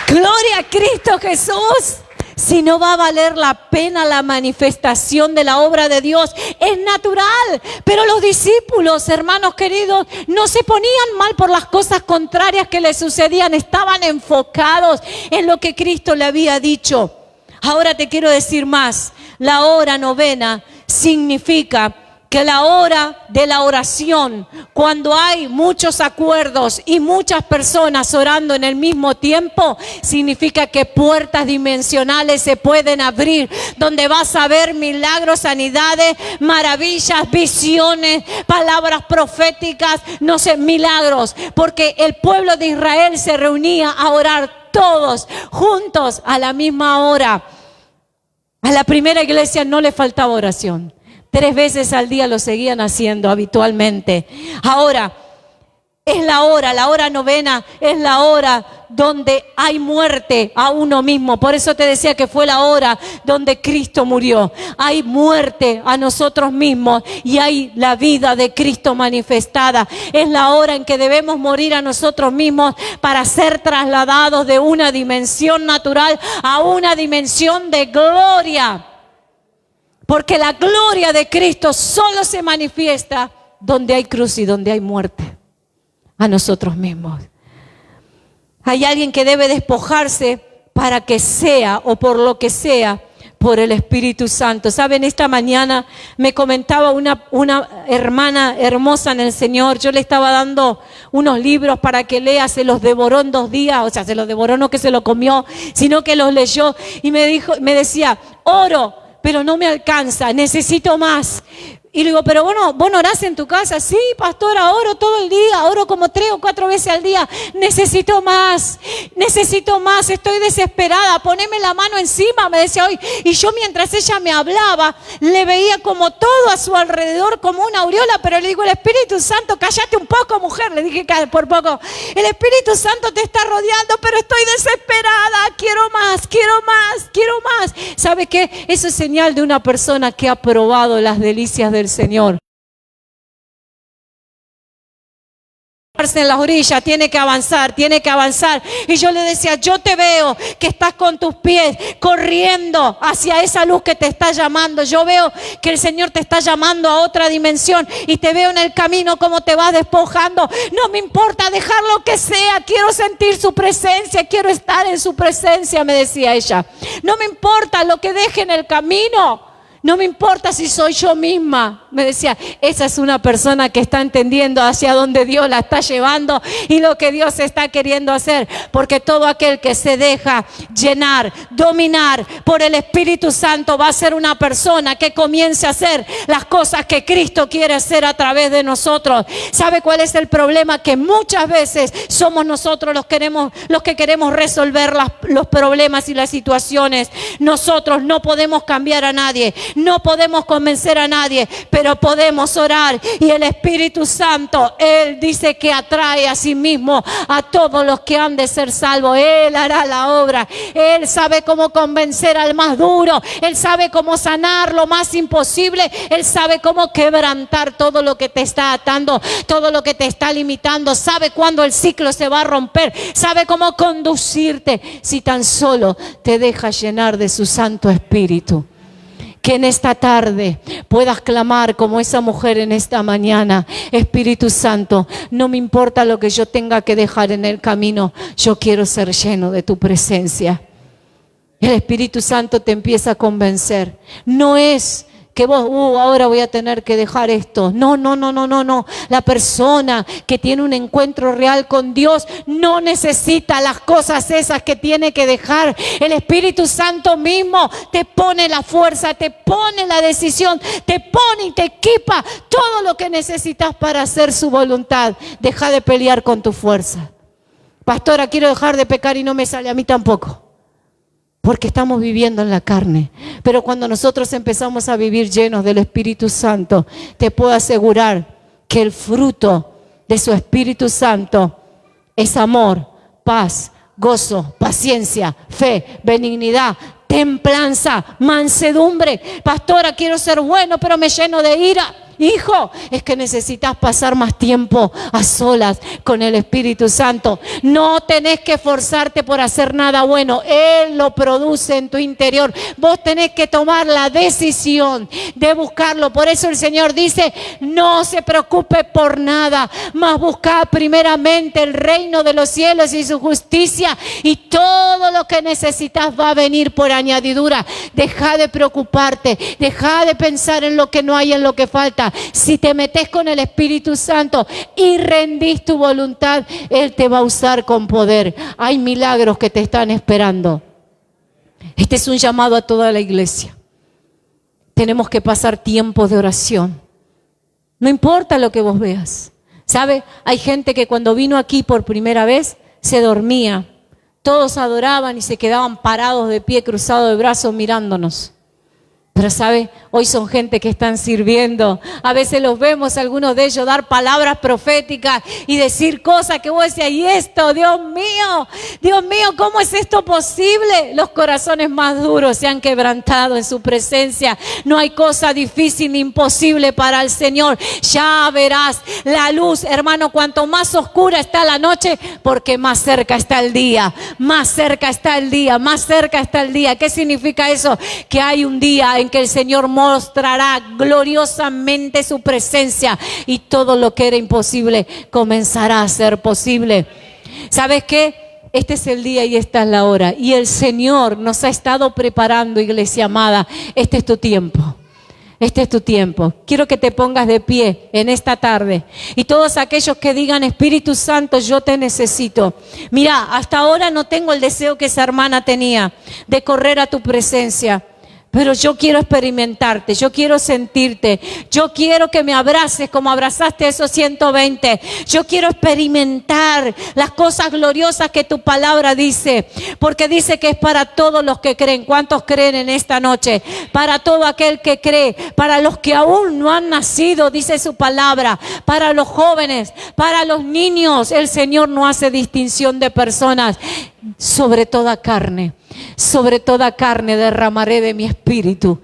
gloria a Cristo Jesús, si no va a valer la pena la manifestación de la obra de Dios. Es natural, pero los discípulos, hermanos queridos, no se ponían mal por las cosas contrarias que les sucedían. Estaban enfocados en lo que Cristo le había dicho. Ahora te quiero decir más. La hora novena significa que la hora de la oración, cuando hay muchos acuerdos y muchas personas orando en el mismo tiempo, significa que puertas dimensionales se pueden abrir, donde vas a ver milagros, sanidades, maravillas, visiones, palabras proféticas, no sé, milagros, porque el pueblo de Israel se reunía a orar todos juntos a la misma hora. A la primera iglesia no le faltaba oración. 3 veces al día lo seguían haciendo habitualmente. Ahora, es la hora novena, es la hora donde hay muerte a uno mismo. Por eso te decía que fue la hora donde Cristo murió. Hay muerte a nosotros mismos y hay la vida de Cristo manifestada. Es la hora en que debemos morir a nosotros mismos para ser trasladados de una dimensión natural a una dimensión de gloria. Porque la gloria de Cristo solo se manifiesta donde hay cruz y donde hay muerte a nosotros mismos. Hay alguien que debe despojarse para que sea o por lo que sea por el Espíritu Santo. ¿Saben? Esta mañana me comentaba una hermana hermosa en el Señor. Yo le estaba dando unos libros para que lea, se los devoró en 2 días. O sea, se los devoró, no que se lo comió, sino que los leyó. Y me decía, oro, pero no me alcanza, necesito más. Y le digo, pero vos no orás en tu casa. Sí, pastora, oro todo el día, oro como 3 o 4 veces al día. Necesito más, estoy desesperada, poneme la mano encima, me decía hoy. Y yo mientras ella me hablaba, le veía como todo a su alrededor, como una aureola, pero le digo, el Espíritu Santo, cállate un poco, mujer, le dije por poco. El Espíritu Santo te está rodeando, pero estoy desesperada, quiero más. ¿Sabe qué? Eso es señal de una persona que ha probado las delicias del Señor. En las orillas, tiene que avanzar. Y yo le decía, yo te veo que estás con tus pies corriendo hacia esa luz que te está llamando. Yo veo que el Señor te está llamando a otra dimensión y te veo en el camino como te vas despojando. No me importa dejar lo que sea, quiero sentir su presencia, quiero estar en su presencia, me decía ella. No me importa lo que deje en el camino. No me importa si soy yo misma, me decía, esa es una persona que está entendiendo hacia dónde Dios la está llevando y lo que Dios está queriendo hacer. Porque todo aquel que se deja llenar, dominar por el Espíritu Santo va a ser una persona que comience a hacer las cosas que Cristo quiere hacer a través de nosotros. ¿Sabe cuál es el problema? Que muchas veces somos nosotros los que queremos resolver los problemas y las situaciones. Nosotros no podemos cambiar a nadie. No podemos convencer a nadie, pero podemos orar. Y el Espíritu Santo, Él dice que atrae a sí mismo a todos los que han de ser salvos. Él hará la obra. Él sabe cómo convencer al más duro. Él sabe cómo sanar lo más imposible. Él sabe cómo quebrantar todo lo que te está atando, todo lo que te está limitando. Sabe cuándo el ciclo se va a romper. Sabe cómo conducirte si tan solo te dejas llenar de su Santo Espíritu. Que en esta tarde puedas clamar como esa mujer en esta mañana. Espíritu Santo, no me importa lo que yo tenga que dejar en el camino. Yo quiero ser lleno de tu presencia. El Espíritu Santo te empieza a convencer. No es que vos, ahora voy a tener que dejar esto. No. La persona que tiene un encuentro real con Dios no necesita las cosas esas que tiene que dejar. El Espíritu Santo mismo te pone la fuerza, te pone la decisión, te pone y te equipa todo lo que necesitas para hacer su voluntad. Deja de pelear con tu fuerza. Pastora, quiero dejar de pecar y no me sale, a mí tampoco. Porque estamos viviendo en la carne. Pero cuando nosotros empezamos a vivir llenos del Espíritu Santo, te puedo asegurar que el fruto de su Espíritu Santo es amor, paz, gozo, paciencia, fe, benignidad, templanza, mansedumbre. Pastora, quiero ser bueno, pero me lleno de ira. Hijo, es que necesitas pasar más tiempo a solas con el Espíritu Santo. No tenés que esforzarte por hacer nada bueno. Él lo produce en tu interior. Vos tenés que tomar la decisión de buscarlo. Por eso el Señor dice, no se preocupe por nada, mas buscad primeramente el reino de los cielos y su justicia, y todo lo que necesitas va a venir por añadidura. Deja de preocuparte, deja de pensar en lo que no hay, en lo que falta. Si te metes con el Espíritu Santo y rendís tu voluntad, Él te va a usar con poder. Hay milagros que te están esperando. Este es un llamado a toda la iglesia. Tenemos que pasar tiempos de oración. No importa lo que vos veas. ¿Sabe? Hay gente que cuando vino aquí por primera vez se dormía. Todos adoraban y se quedaban parados de pie, cruzados de brazos, mirándonos. Pero ¿sabe? Hoy son gente que están sirviendo. A veces los vemos, algunos de ellos, dar palabras proféticas y decir cosas que vos decías, y esto, Dios mío, ¿cómo es esto posible? Los corazones más duros se han quebrantado en su presencia. No hay cosa difícil ni imposible para el Señor. Ya verás la luz, hermano, cuanto más oscura está la noche, porque más cerca está el día. Más cerca está el día, más cerca está el día. ¿Qué significa eso? Que hay un día en que el Señor mostrará gloriosamente su presencia y todo lo que era imposible comenzará a ser posible. ¿Sabes qué? Este es el día y esta es la hora. Y el Señor nos ha estado preparando, iglesia amada. Este es tu tiempo. Este es tu tiempo. Quiero que te pongas de pie en esta tarde. Y todos aquellos que digan, Espíritu Santo, yo te necesito. Mira, hasta ahora no tengo el deseo que esa hermana tenía de correr a tu presencia. Pero yo quiero experimentarte, yo quiero sentirte, yo quiero que me abraces como abrazaste a esos 120. Yo quiero experimentar las cosas gloriosas que tu palabra dice, porque dice que es para todos los que creen. ¿Cuántos creen en esta noche? Para todo aquel que cree, para los que aún no han nacido, dice su palabra, para los jóvenes, para los niños. El Señor no hace distinción de personas. Sobre toda carne derramaré de mi espíritu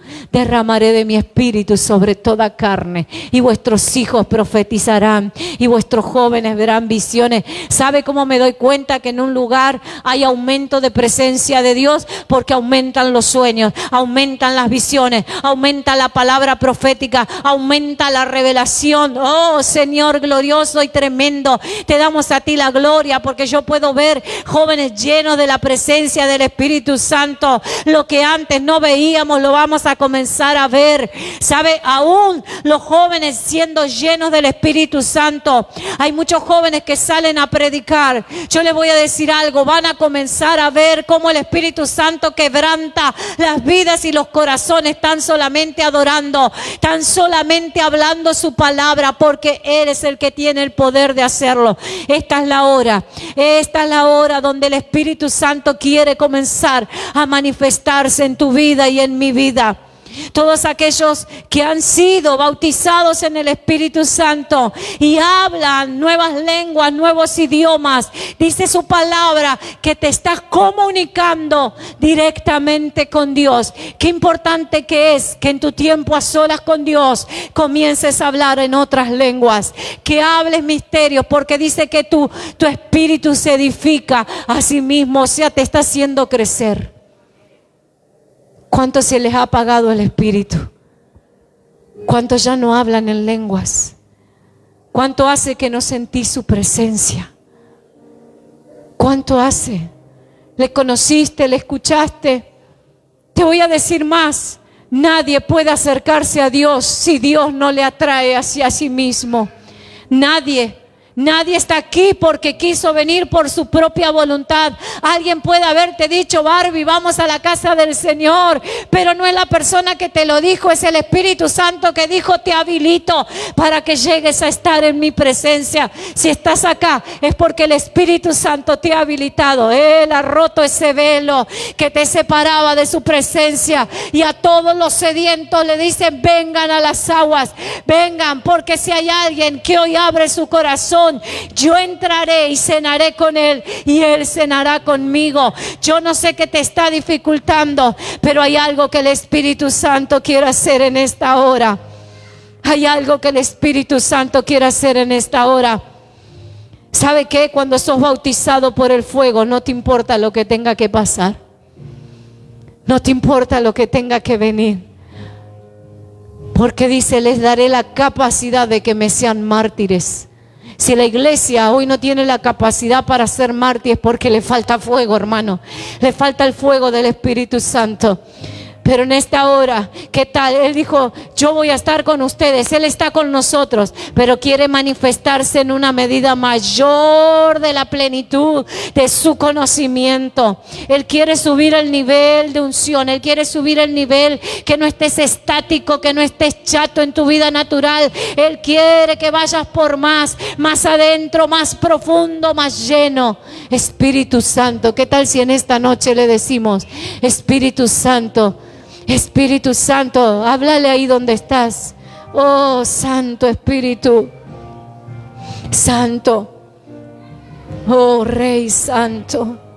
sobre toda carne, y vuestros hijos profetizarán y vuestros jóvenes verán visiones. ¿Sabe cómo me doy cuenta que en un lugar hay aumento de presencia de Dios? Porque aumentan los sueños, aumentan las visiones, aumenta la palabra profética, aumenta la revelación. Oh Señor glorioso y tremendo, te damos a ti la gloria, porque yo puedo ver jóvenes llenos de la presencia del Espíritu Santo. Lo que antes no veíamos lo vamos a comenzar a ver. ¿Sabe? Aún los jóvenes siendo llenos del Espíritu Santo. Hay muchos jóvenes que salen a predicar. Yo les voy a decir algo. Van a comenzar a ver cómo el Espíritu Santo quebranta las vidas y los corazones, tan solamente adorando, tan solamente hablando su palabra, porque Él es el que tiene el poder de hacerlo. Esta es la hora donde el Espíritu Santo quiere comenzar a manifestarse en tu vida y en mi vida. Todos aquellos que han sido bautizados en el Espíritu Santo y hablan nuevas lenguas, nuevos idiomas, dice su palabra que te estás comunicando directamente con Dios. Qué importante que es que en tu tiempo a solas con Dios comiences a hablar en otras lenguas, que hables misterios, porque dice que tu espíritu se edifica a sí mismo, o sea, te está haciendo crecer. ¿Cuántos se les ha apagado el espíritu? ¿Cuántos ya no hablan en lenguas? ¿Cuánto hace que no sentís su presencia? ¿Cuánto hace? ¿Le conociste? ¿Le escuchaste? Te voy a decir más. Nadie puede acercarse a Dios si Dios no le atrae hacia sí mismo. Nadie está aquí porque quiso venir por su propia voluntad. Alguien puede haberte dicho, Barbie, vamos a la casa del Señor, pero no es la persona que te lo dijo, es el Espíritu Santo que dijo, te habilito para que llegues a estar en mi presencia. Si estás acá es porque el Espíritu Santo te ha habilitado. Él ha roto ese velo que te separaba de su presencia, y a todos los sedientos le dicen, vengan a las aguas, vengan, porque si hay alguien que hoy abre su corazón, yo entraré y cenaré con él y él cenará conmigo. Yo no sé qué te está dificultando, pero hay algo que el Espíritu Santo quiere hacer en esta hora. Hay algo que el Espíritu Santo quiere hacer en esta hora. ¿Sabe qué? Cuando sos bautizado por el fuego, no te importa lo que tenga que pasar. No te importa lo que tenga que venir. Porque dice, les daré la capacidad de que me sean mártires. Si la iglesia hoy no tiene la capacidad para ser mártir, es porque le falta fuego, hermano. Le falta el fuego del Espíritu Santo. Pero en esta hora, ¿qué tal? Él dijo, yo voy a estar con ustedes. Él está con nosotros, pero quiere manifestarse en una medida mayor de la plenitud de su conocimiento. Él quiere subir el nivel de unción. Él quiere subir el nivel, que no estés estático, que no estés chato en tu vida natural. Él quiere que vayas por más adentro, más profundo, más lleno. Espíritu Santo, ¿qué tal si en esta noche le decimos, Espíritu Santo, Espíritu Santo, háblale ahí donde estás. Oh, Santo Espíritu Santo. Oh, Rey Santo.